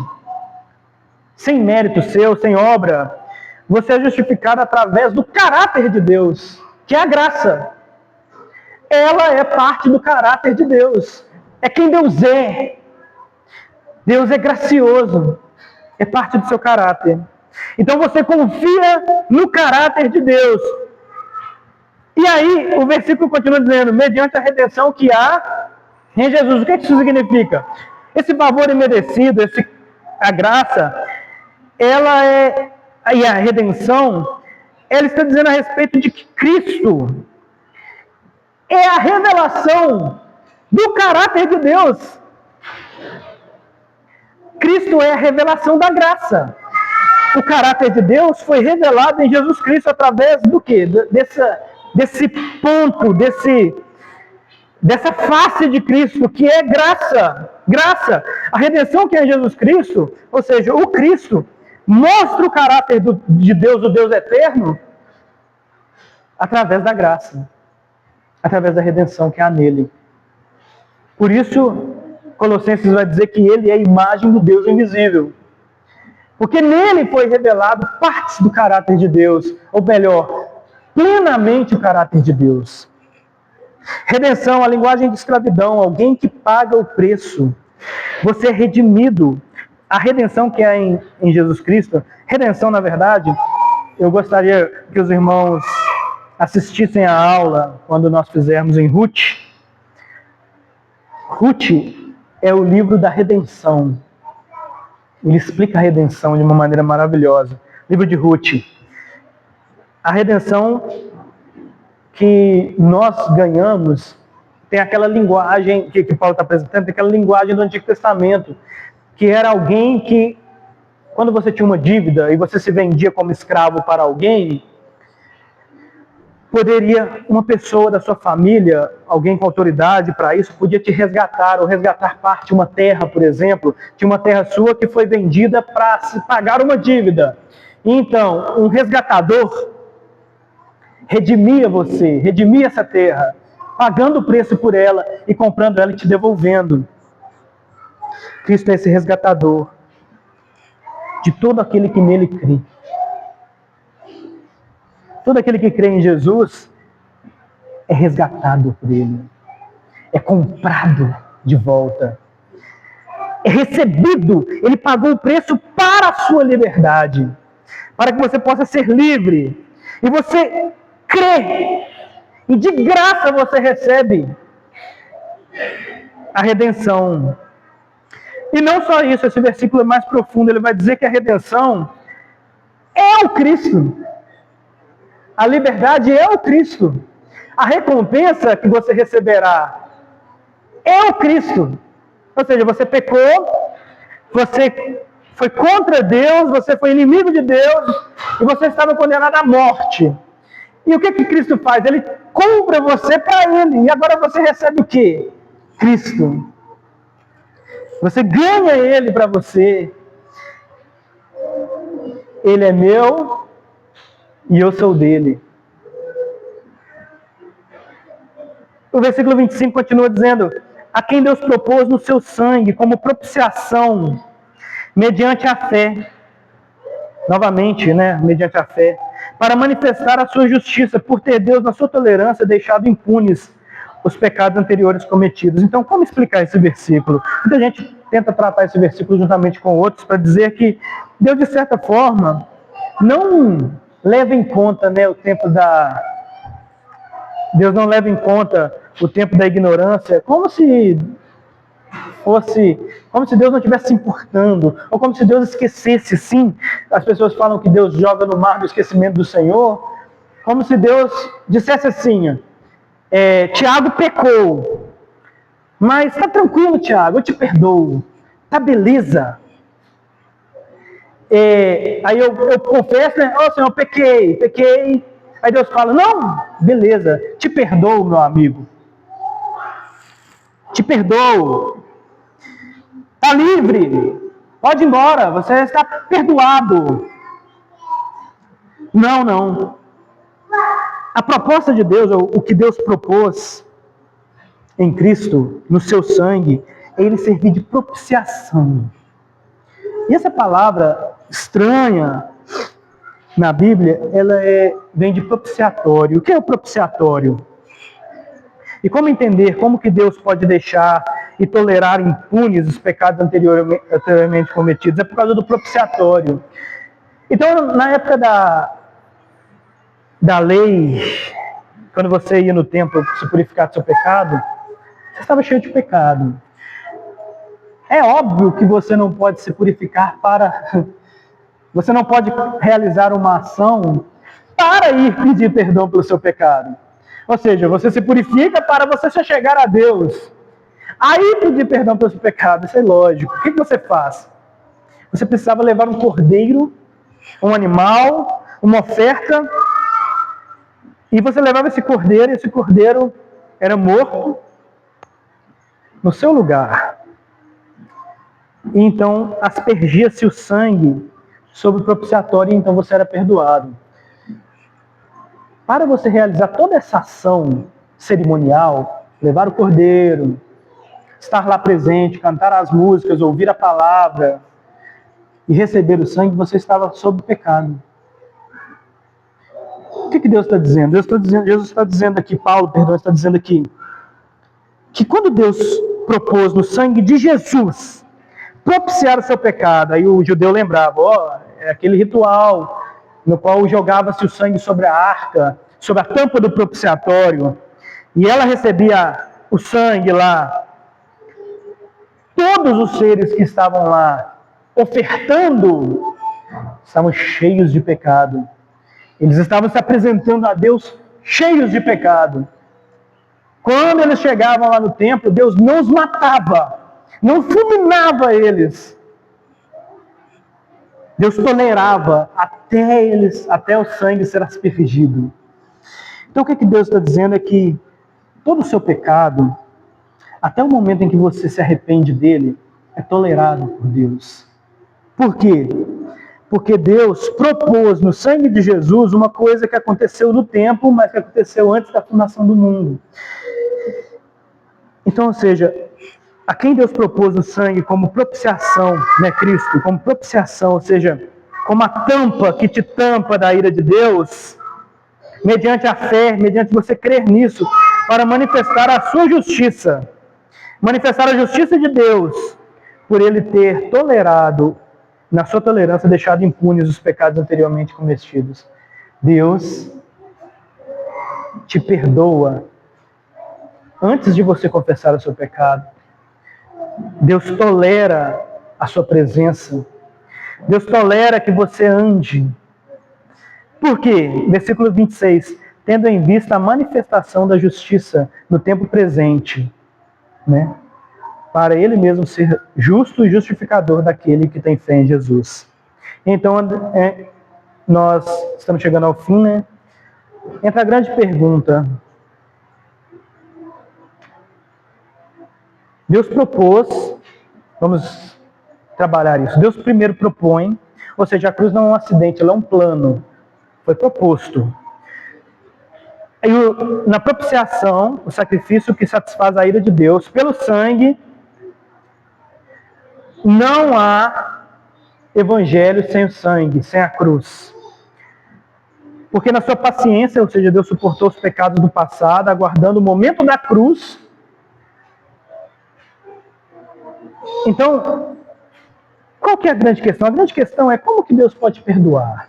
sem mérito seu, sem obra, você é justificado através do caráter de Deus, que é a graça. Ela é parte do caráter de Deus. É quem Deus é. Deus é gracioso. É parte do seu caráter. Então você confia no caráter de Deus. E aí, o versículo continua dizendo, mediante a redenção que há em Jesus. O que isso significa? Esse favor imerecido, a graça, ela é, e a redenção, ela está dizendo a respeito de que Cristo é a revelação do caráter de Deus. Cristo é a revelação da graça. O caráter de Deus foi revelado em Jesus Cristo através do quê? Desse ponto, dessa face de Cristo, que é graça. Graça. A redenção que é em Jesus Cristo, ou seja, o Cristo, mostra o caráter de Deus, o Deus eterno, através da graça. Através da redenção que há nele. Por isso, Colossenses vai dizer que ele é a imagem do Deus invisível. Porque nele foi revelado partes do caráter de Deus, ou melhor, plenamente o caráter de Deus. Redenção, a linguagem de escravidão, alguém que paga o preço. Você é redimido. A redenção que é em Jesus Cristo, redenção, na verdade, eu gostaria que os irmãos assistissem a aula quando nós fizermos em Ruth. Ruth é o livro da redenção. Ele explica a redenção de uma maneira maravilhosa. Livro de Ruth. A redenção que nós ganhamos tem aquela linguagem que Paulo está apresentando, tem aquela linguagem do Antigo Testamento, que era alguém que, quando você tinha uma dívida e você se vendia como escravo para alguém, poderia uma pessoa da sua família, alguém com autoridade para isso, podia te resgatar, ou resgatar parte de uma terra, por exemplo, de uma terra sua que foi vendida para se pagar uma dívida. Então, um resgatador redimia você, redimia essa terra, pagando o preço por ela e comprando ela e te devolvendo. Cristo é esse resgatador de todo aquele que nele crê. Todo aquele que crê em Jesus é resgatado por ele, é comprado de volta, é recebido. Ele pagou o preço para a sua liberdade, para que você possa ser livre. E você crê, e de graça você recebe a redenção. E não só isso, esse versículo é mais profundo, ele vai dizer que a redenção é o Cristo. A liberdade é o Cristo. A recompensa que você receberá é o Cristo. Ou seja, você pecou, você foi contra Deus, você foi inimigo de Deus, e você estava condenado à morte. E o que Cristo faz? Ele compra você para Ele. E agora você recebe o quê? Cristo. Você ganha Ele para você. Ele é meu e eu sou dele. O versículo 25 continua dizendo: a quem Deus propôs no seu sangue como propiciação, mediante a fé. Novamente, mediante a fé. Para manifestar a sua justiça, por ter Deus, na sua tolerância, deixado impunes os pecados anteriores cometidos. Então, como explicar esse versículo? Muita gente tenta tratar esse versículo juntamente com outros para dizer que Deus, de certa forma, não leva em conta o tempo da... Deus não leva em conta o tempo da ignorância, como se Deus não estivesse se importando, ou como se Deus esquecesse. Sim, as pessoas falam que Deus joga no mar do esquecimento do Senhor, como se Deus dissesse assim: Tiago pecou, mas está tranquilo, Tiago, eu te perdoo, tá beleza. Aí eu confesso, Senhor, pequei. Aí Deus fala: não, beleza, te perdoo, meu amigo, te perdoo. Está livre, pode ir embora, você está perdoado. Não. A proposta de Deus, o que Deus propôs em Cristo, no seu sangue, é Ele servir de propiciação. E essa palavra estranha na Bíblia, ela vem de propiciatório. O que é o propiciatório? E como entender, como que Deus pode deixar e tolerar impunes os pecados anteriormente cometidos? É por causa do propiciatório. Então, na época da lei, quando você ia no templo se purificar do seu pecado, você estava cheio de pecado. É óbvio que você não pode se purificar você não pode realizar uma ação para ir pedir perdão pelo seu pecado. Ou seja, você se purifica para você se chegar a Deus. Aí pedir perdão pelo seu pecado, isso é lógico. O que você faz? Você precisava levar um cordeiro, um animal, uma oferta, e você levava esse cordeiro, e esse cordeiro era morto no seu lugar. E então aspergia-se o sangue sobre o propiciatório, e então você era perdoado. Para você realizar toda essa ação cerimonial, levar o cordeiro, estar lá presente, cantar as músicas, ouvir a palavra e receber o sangue, você estava sob pecado. O que Deus está dizendo? Jesus está dizendo aqui, Paulo, perdão, está dizendo aqui, que quando Deus propôs no sangue de Jesus propiciar o seu pecado, aí o judeu lembrava, é aquele ritual no qual jogava-se o sangue sobre a arca, sobre a tampa do propiciatório, e ela recebia o sangue lá. Todos os seres que estavam lá ofertando estavam cheios de pecado. Eles estavam se apresentando a Deus cheios de pecado. Quando eles chegavam lá no templo, Deus não os matava, não fulminava eles. Deus tolerava até o sangue ser aspergido. Então o que Deus está dizendo é que todo o seu pecado, até o momento em que você se arrepende dele, é tolerado por Deus. Por quê? Porque Deus propôs no sangue de Jesus uma coisa que aconteceu no tempo, mas que aconteceu antes da fundação do mundo. Então, ou seja, a quem Deus propôs o sangue como propiciação, né, Cristo, como propiciação, ou seja, como a tampa que te tampa da ira de Deus, mediante a fé, mediante você crer nisso, para manifestar a sua justiça, manifestar a justiça de Deus, por ele ter tolerado, na sua tolerância, deixado impunes os pecados anteriormente cometidos. Deus te perdoa antes de você confessar o seu pecado. Deus tolera a sua presença. Deus tolera que você ande. Por quê? Versículo 26. Tendo em vista a manifestação da justiça no tempo presente, né? Para ele mesmo ser justo e justificador daquele que tem fé em Jesus. Então, nós estamos chegando ao fim, né? Entra a grande pergunta. Deus propôs, vamos trabalhar isso. Deus primeiro propõe, ou seja, a cruz não é um acidente, ela é um plano. Foi proposto. E na propiciação, o sacrifício que satisfaz a ira de Deus, pelo sangue, não há evangelho sem o sangue, sem a cruz. Porque na sua paciência, ou seja, Deus suportou os pecados do passado, aguardando o momento da cruz. Então, qual que é a grande questão? A grande questão é como que Deus pode perdoar?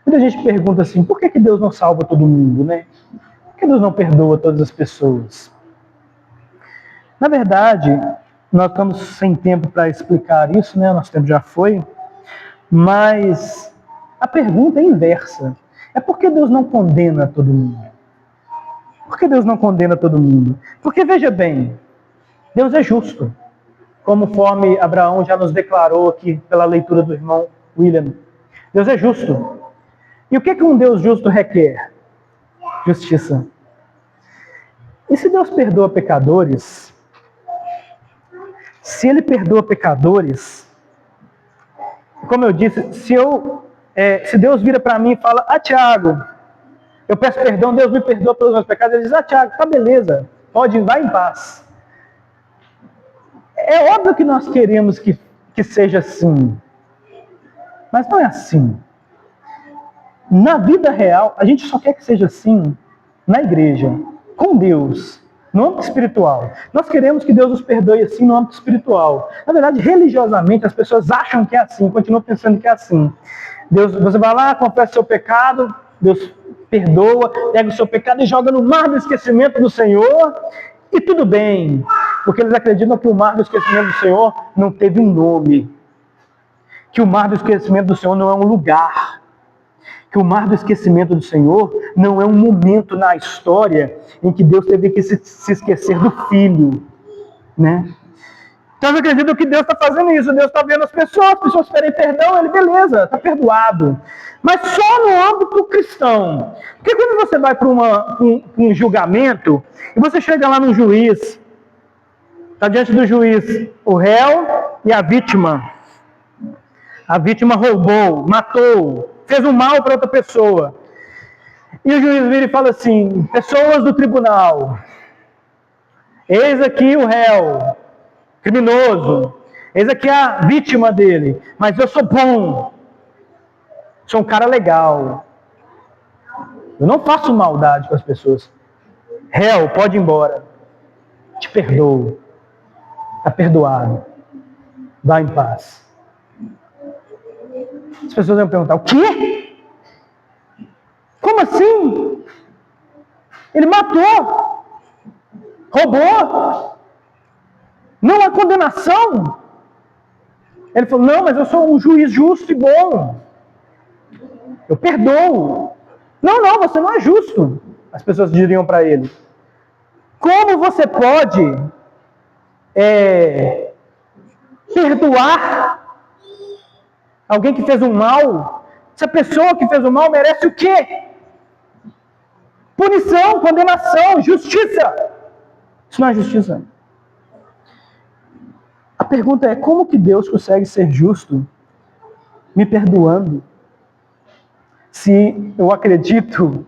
Muita gente pergunta assim, por que Deus não salva todo mundo, né? Por que Deus não perdoa todas as pessoas? Na verdade, nós estamos sem tempo para explicar isso, né? Nosso tempo já foi. Mas a pergunta é inversa. É por que Deus não condena todo mundo? Por que Deus não condena todo mundo? Porque, veja bem, Deus é justo. Conforme Abraão já nos declarou aqui pela leitura do irmão William. Deus é justo. E o que um Deus justo requer? Justiça. E se Deus perdoa pecadores, se Ele perdoa pecadores, como eu disse, se Deus vira para mim e fala, Tiago, eu peço perdão, Deus me perdoa pelos meus pecados, ele diz, Tiago, tá beleza, pode ir, vai em paz. É óbvio que nós queremos que seja assim, mas não é assim. Na vida real, a gente só quer que seja assim na igreja, com Deus, no âmbito espiritual. Nós queremos que Deus nos perdoe assim no âmbito espiritual. Na verdade, religiosamente, as pessoas acham que é assim, continuam pensando que é assim. Você vai lá, confessa o seu pecado, Deus perdoa, pega o seu pecado e joga no mar do esquecimento do Senhor, e tudo bem, porque eles acreditam que o mar do esquecimento do Senhor não teve um nome, que o mar do esquecimento do Senhor não é um lugar, que o mar do esquecimento do Senhor não é um momento na história em que Deus teve que se esquecer do Filho, né? Então eu acredito que Deus está fazendo isso, Deus está vendo as pessoas pedem perdão, ele, beleza, está perdoado. Mas só no âmbito cristão. Porque quando você vai para um julgamento, e você chega lá no juiz, está diante do juiz o réu e a vítima. A vítima roubou, matou, fez um mal para outra pessoa. E o juiz vira e fala assim, pessoas do tribunal, eis aqui o réu, criminoso, eis aqui a vítima dele, mas eu sou bom, sou um cara legal. Eu não faço maldade com as pessoas. Réu, pode ir embora. Te perdoo. Está perdoado. Vá em paz. As pessoas vão perguntar, o quê? Como assim? Ele matou. Roubou. Não há condenação. Ele falou, não, mas eu sou um juiz justo e bom. Eu perdoo. Não, você não é justo. As pessoas diriam para ele. Como você pode perdoar alguém que fez um mal? Essa pessoa que fez o mal merece o quê? Punição, condenação, justiça. Isso não é justiça. A pergunta é, como que Deus consegue ser justo me perdoando? Se eu acredito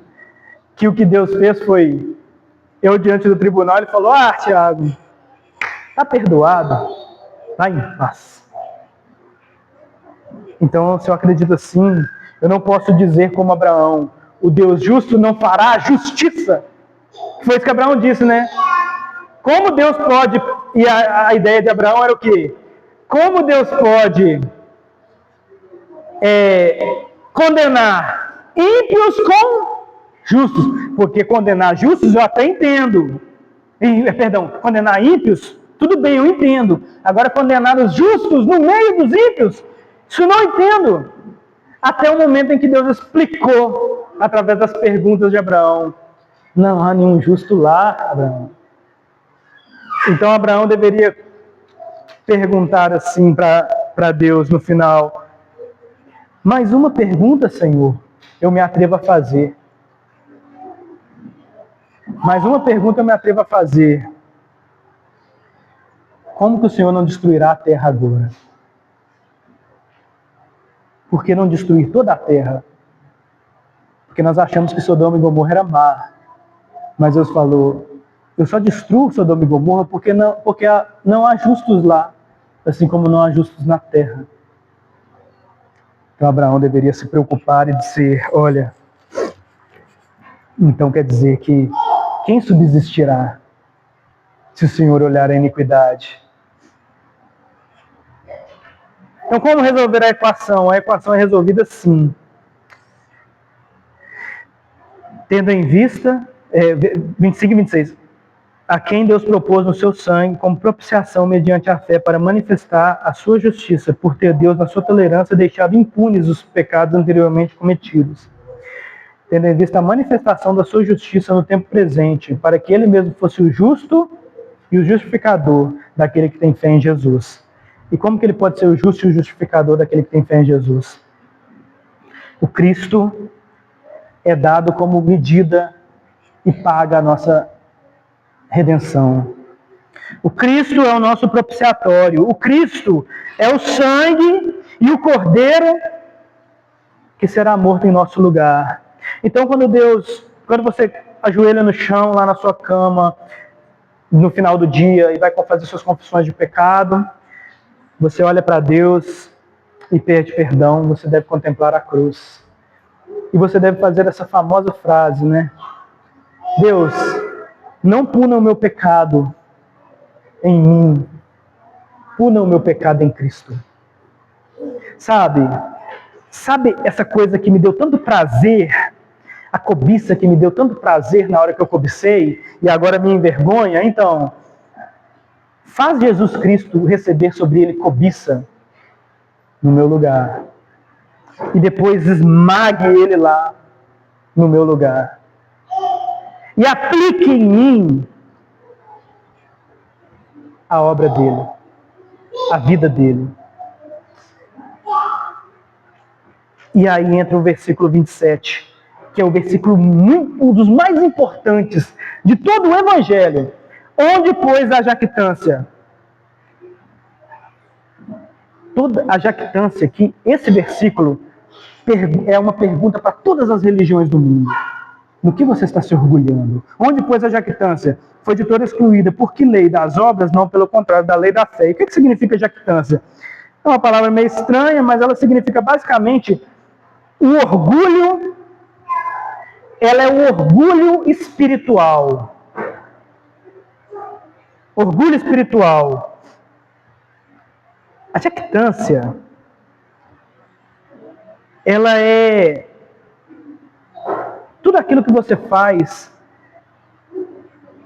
que o que Deus fez foi, eu diante do tribunal, ele falou, Tiago, está perdoado, vai em paz. Então, se eu acredito assim, eu não posso dizer como Abraão, o Deus justo não fará justiça. Foi isso que Abraão disse, né? Como Deus pode, e a ideia de Abraão era o quê? Como Deus pode condenar ímpios com justos? Porque condenar justos eu até entendo. Condenar ímpios, tudo bem, eu entendo. Agora, condenar os justos no meio dos ímpios, isso eu não entendo. Até o momento em que Deus explicou, através das perguntas de Abraão, não há nenhum justo lá, Abraão. Então, Abraão deveria perguntar assim para Deus no final, mais uma pergunta, Senhor, eu me atrevo a fazer. Mais uma pergunta eu me atrevo a fazer. Como que o Senhor não destruirá a terra agora? Por que não destruir toda a terra? Porque nós achamos que Sodoma e Gomorra era má. Mas Deus falou, eu só destruo Sodoma e Gomorra porque não há justos lá, assim como não há justos na terra. Então Abraão deveria se preocupar e dizer, olha, então quer dizer que quem subsistirá se o Senhor olhar a iniquidade? Então como resolver a equação? A equação é resolvida assim. Tendo em vista, 25 e 26, a quem Deus propôs no seu sangue como propiciação mediante a fé para manifestar a sua justiça, por ter Deus na sua tolerância deixado impunes os pecados anteriormente cometidos. Tendo em vista a manifestação da sua justiça no tempo presente, para que ele mesmo fosse o justo e o justificador daquele que tem fé em Jesus. E como que ele pode ser o justo e o justificador daquele que tem fé em Jesus? O Cristo é dado como medida e paga a nossa redenção. O Cristo é o nosso propiciatório. O Cristo é o sangue e o cordeiro que será morto em nosso lugar. Então, quando você ajoelha no chão, lá na sua cama, no final do dia, e vai fazer suas confissões de pecado, você olha para Deus e pede perdão, você deve contemplar a cruz. E você deve fazer essa famosa frase, né? Deus, não puna o meu pecado em mim, puna o meu pecado em Cristo. Sabe essa coisa que me deu tanto prazer, a cobiça que me deu tanto prazer na hora que eu cobicei e agora me envergonha? Então, faz Jesus Cristo receber sobre ele cobiça no meu lugar. E depois esmague ele lá no meu lugar. E aplique em mim a obra dele, a vida dele. E aí entra o versículo 27, que é o versículo um dos mais importantes de todo o Evangelho. Onde, pois, a jactância? Toda a jactância, que esse versículo é uma pergunta para todas as religiões do mundo. No que você está se orgulhando? Onde, pois, a jactância? Foi de toda excluída. Por que lei das obras? Não, pelo contrário, da lei da fé. E o que significa jactância? É uma palavra meio estranha, mas ela significa basicamente o orgulho ela é o orgulho espiritual. Orgulho espiritual. A jactância, ela é tudo aquilo que você faz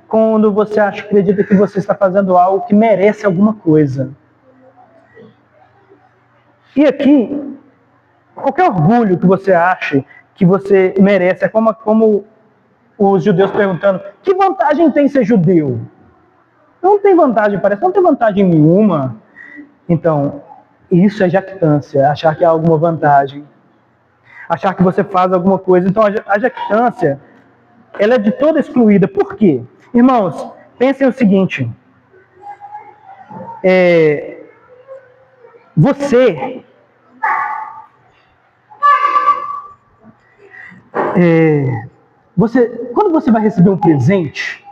quando você acredita que você está fazendo algo que merece alguma coisa. E aqui, qualquer orgulho que você ache que você merece, é como os judeus perguntando, que vantagem tem ser judeu? Não tem vantagem, parece, não tem vantagem nenhuma. Então, isso é jactância, achar que há alguma vantagem. Achar que você faz alguma coisa. Então, a jactância, ela é de toda excluída. Por quê? Irmãos, pensem o seguinte. Quando você vai receber um presente,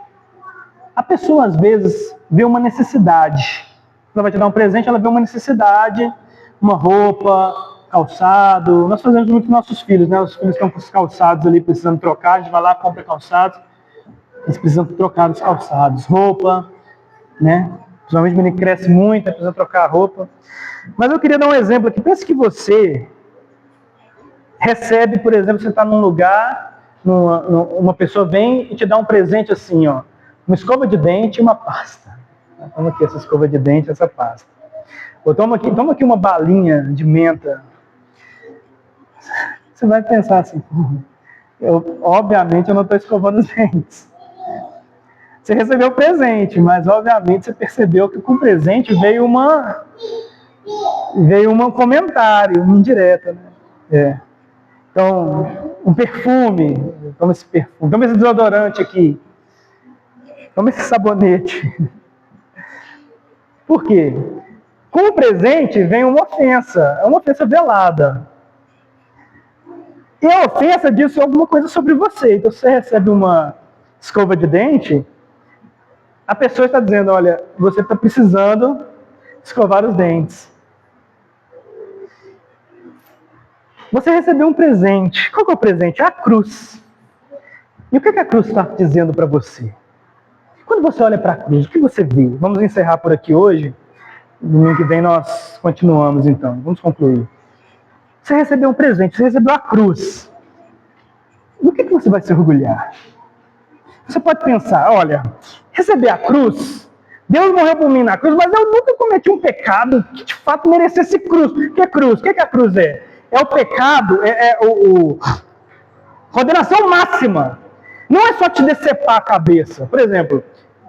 a pessoa às vezes vê uma necessidade. Ela vai te dar um presente, ela vê uma necessidade, uma roupa, calçado. Nós fazemos muito com nossos filhos, né? Os filhos estão com os calçados ali precisando trocar, a gente vai lá, compra calçados. Eles precisam trocar os calçados, roupa, né? Principalmente o menino cresce muito, precisa trocar a roupa. Mas eu queria dar um exemplo aqui. Pensa que você recebe, por exemplo, você está num lugar, uma pessoa vem e te dá um presente assim, ó, uma escova de dente e uma pasta. Toma aqui essa escova de dente, essa pasta. Ou toma aqui uma balinha de menta. Você vai pensar assim, obviamente eu não estou escovando os dentes. Você recebeu o presente, mas obviamente você percebeu que com o presente veio um comentário, uma indireta, né? Então, um perfume, toma esse perfume, toma esse desodorante aqui, toma esse sabonete. Por quê? Com o presente vem uma ofensa velada. E a ofensa diz alguma coisa sobre você. Então, se você recebe uma escova de dente, a pessoa está dizendo, olha, você está precisando escovar os dentes. Você recebeu um presente. Qual que é o presente? A cruz. E o que a cruz está dizendo para você? Quando você olha para a cruz, o que você vê? Vamos encerrar por aqui hoje. Domingo que vem nós continuamos então. Vamos concluir. Você recebeu um presente, você recebeu a cruz. Do que você vai se orgulhar? Você pode pensar, olha, receber a cruz, Deus morreu por mim na cruz, mas eu nunca cometi um pecado que de fato merecesse cruz. O que é cruz? O que a cruz é? É o pecado, condenação máxima. Não é só te decepar a cabeça. Por exemplo,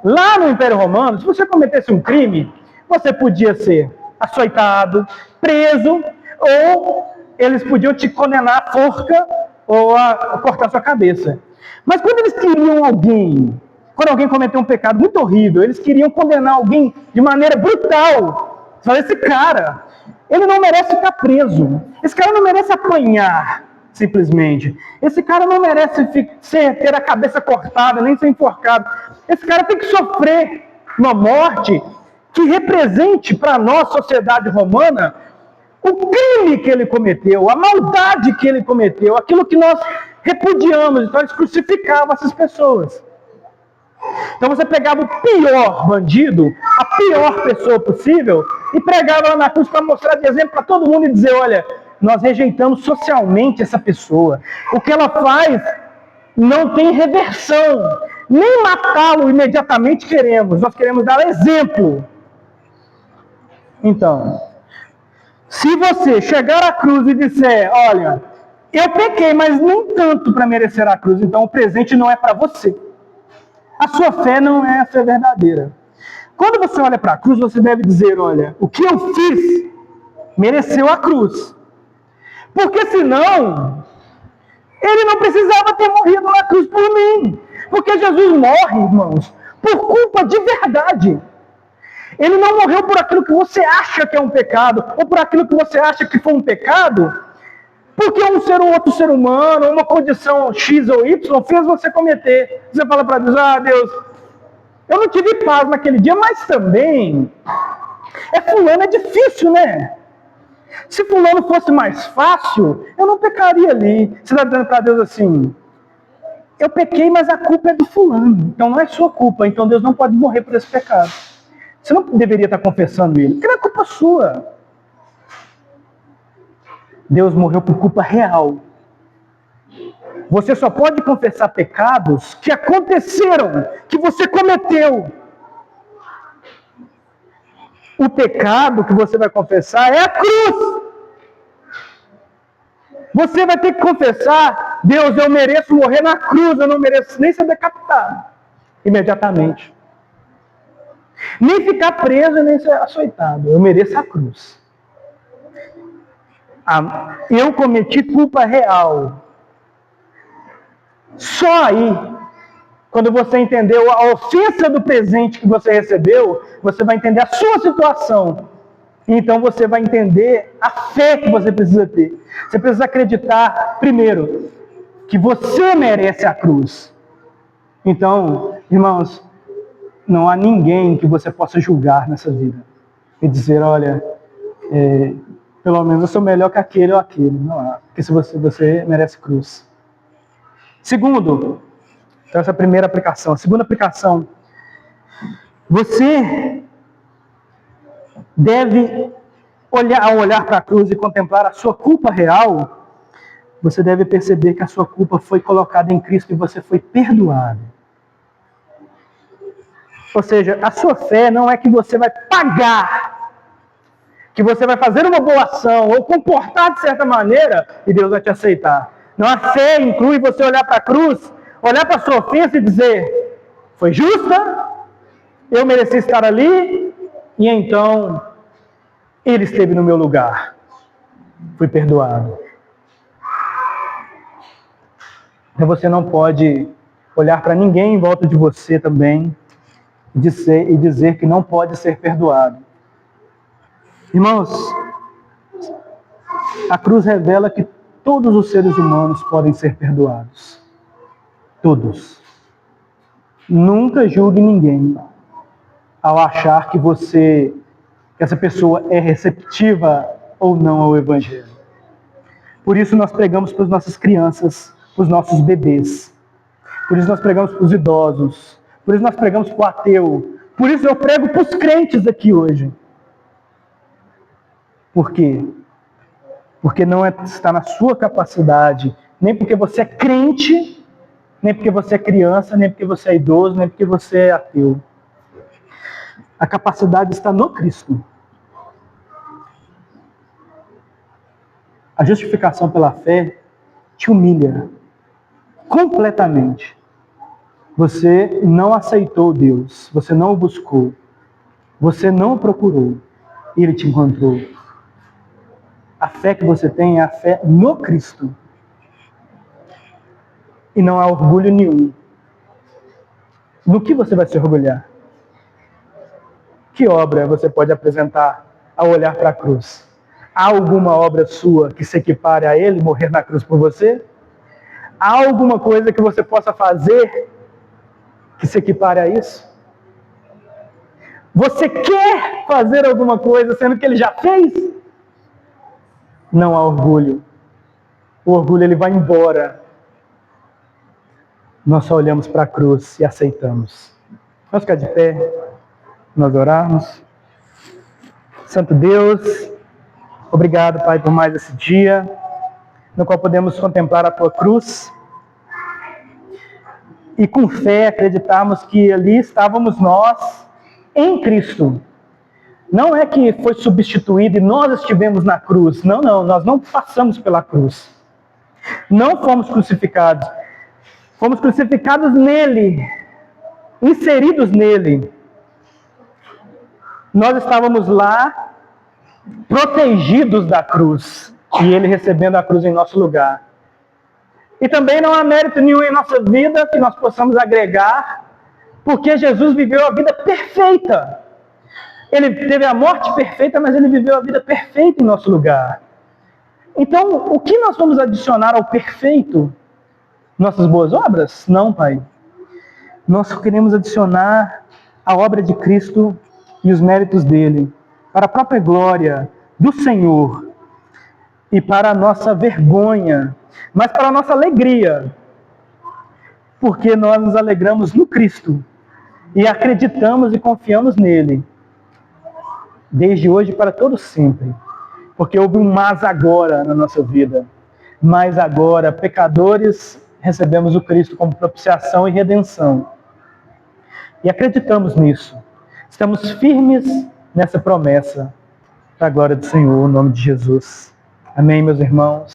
lá no Império Romano, se você cometesse um crime, você podia ser açoitado, preso, ou eles podiam te condenar à forca ou a cortar sua cabeça. Mas quando eles queriam quando alguém cometeu um pecado muito horrível, eles queriam condenar alguém de maneira brutal. Só esse cara, ele não merece ficar preso. Esse cara não merece apanhar, simplesmente. Esse cara não merece ter a cabeça cortada, nem ser enforcado. Esse cara tem que sofrer uma morte que represente para nós, sociedade romana, o crime que ele cometeu, a maldade que ele cometeu, aquilo que nós repudiamos. Então eles crucificavam essas pessoas. Então você pegava o pior bandido, a pior pessoa possível, e pregava lá na cruz para mostrar de exemplo para todo mundo e dizer, olha, nós rejeitamos socialmente essa pessoa. O que ela faz não tem reversão. Nem matá-lo imediatamente queremos. Nós queremos dar exemplo. Então, se você chegar à cruz e disser, olha, eu pequei, mas nem tanto para merecer a cruz, então o presente não é para você. A sua fé não é a fé verdadeira. Quando você olha para a cruz, você deve dizer, olha, o que eu fiz mereceu a cruz. Porque senão, ele não precisava ter morrido na cruz por mim. Porque Jesus morre, irmãos, por culpa de verdade. Ele não morreu por aquilo que você acha que é um pecado, ou por aquilo que você acha que foi um pecado, porque um outro ser humano, uma condição X ou Y, fez você cometer. Você fala para Deus, Deus, eu não tive paz naquele dia, mas também, fulano é difícil, né? Se fulano fosse mais fácil, eu não pecaria ali. Você está dizendo para Deus assim, eu pequei, mas a culpa é do fulano. Então não é sua culpa. Então Deus não pode morrer por esse pecado. Você não deveria estar confessando ele, porque não é culpa sua. Deus morreu por culpa real. Você só pode confessar pecados que aconteceram, que você cometeu. O pecado que você vai confessar é a cruz. Você vai ter que confessar: Deus, eu mereço morrer na cruz, eu não mereço nem ser decapitado imediatamente. Nem ficar preso, nem ser açoitado. Eu mereço a cruz. Eu cometi culpa real. Só aí, quando você entendeu a ofensa do presente que você recebeu, você vai entender a sua situação. Então você vai entender a fé que você precisa ter. Você precisa acreditar, primeiro, que você merece a cruz. Então, irmãos, não há ninguém que você possa julgar nessa vida e dizer: olha, pelo menos eu sou melhor que aquele ou aquele. Não há, porque se você merece cruz. Segundo, então essa é a primeira aplicação. A segunda aplicação: você deve ao olhar para a cruz e contemplar a sua culpa real, você deve perceber que a sua culpa foi colocada em Cristo e você foi perdoado. Ou seja, a sua fé não é que você vai pagar, que você vai fazer uma boa ação ou comportar de certa maneira e Deus vai te aceitar. Não, a fé inclui você olhar para a cruz, olhar para a sua ofensa e dizer: foi justa, eu mereci estar ali, e então Ele esteve no meu lugar. Fui perdoado. Então você não pode olhar para ninguém em volta de você também e dizer que não pode ser perdoado. Irmãos, a cruz revela que todos os seres humanos podem ser perdoados. Todos. Nunca julgue ninguém ao achar que essa pessoa é receptiva ou não ao Evangelho. Por isso nós pregamos para as nossas crianças, para os nossos bebês. Por isso nós pregamos para os idosos. Por isso nós pregamos para o ateu. Por isso eu prego para os crentes aqui hoje. Por quê? Porque não está na sua capacidade, nem porque você é crente, nem porque você é criança, nem porque você é idoso, nem porque você é ateu. A capacidade está no Cristo. A justificação pela fé te humilha completamente. Você não aceitou Deus, você não o buscou, você não o procurou, e Ele te encontrou. A fé que você tem é a fé no Cristo. E não há orgulho nenhum. No que você vai se orgulhar? Que obra você pode apresentar ao olhar para a cruz? Há alguma obra sua que se equipare a Ele morrer na cruz por você? Há alguma coisa que você possa fazer que se equipare a isso? Você quer fazer alguma coisa sendo que Ele já fez? Não há orgulho. O orgulho ele vai embora. Nós só olhamos para a cruz e aceitamos. Vamos ficar de pé, nós orarmos. Santo Deus, obrigado, Pai, por mais esse dia, no qual podemos contemplar a Tua cruz e com fé acreditarmos que ali estávamos nós em Cristo. Não é que foi substituído e nós estivemos na cruz. Não, nós não passamos pela cruz. Não fomos crucificados. Fomos crucificados nele, inseridos nele. Nós estávamos lá, protegidos da cruz, e ele recebendo a cruz em nosso lugar. E também não há mérito nenhum em nossa vida que nós possamos agregar, porque Jesus viveu a vida perfeita. Ele teve a morte perfeita, mas ele viveu a vida perfeita em nosso lugar. Então, o que nós vamos adicionar ao perfeito? Nossas boas obras? Não, Pai. Nós queremos adicionar a obra de Cristo e os méritos dele, para a própria glória do Senhor e para a nossa vergonha, mas para a nossa alegria. porque nós nos alegramos no Cristo e acreditamos e confiamos nele, desde hoje para todo sempre. Porque houve um mas agora na nossa vida. Mas agora, pecadores, recebemos o Cristo como propiciação e redenção. E acreditamos nisso. Estamos firmes nessa promessa. Para a glória do Senhor, em nome de Jesus. Amém, meus irmãos.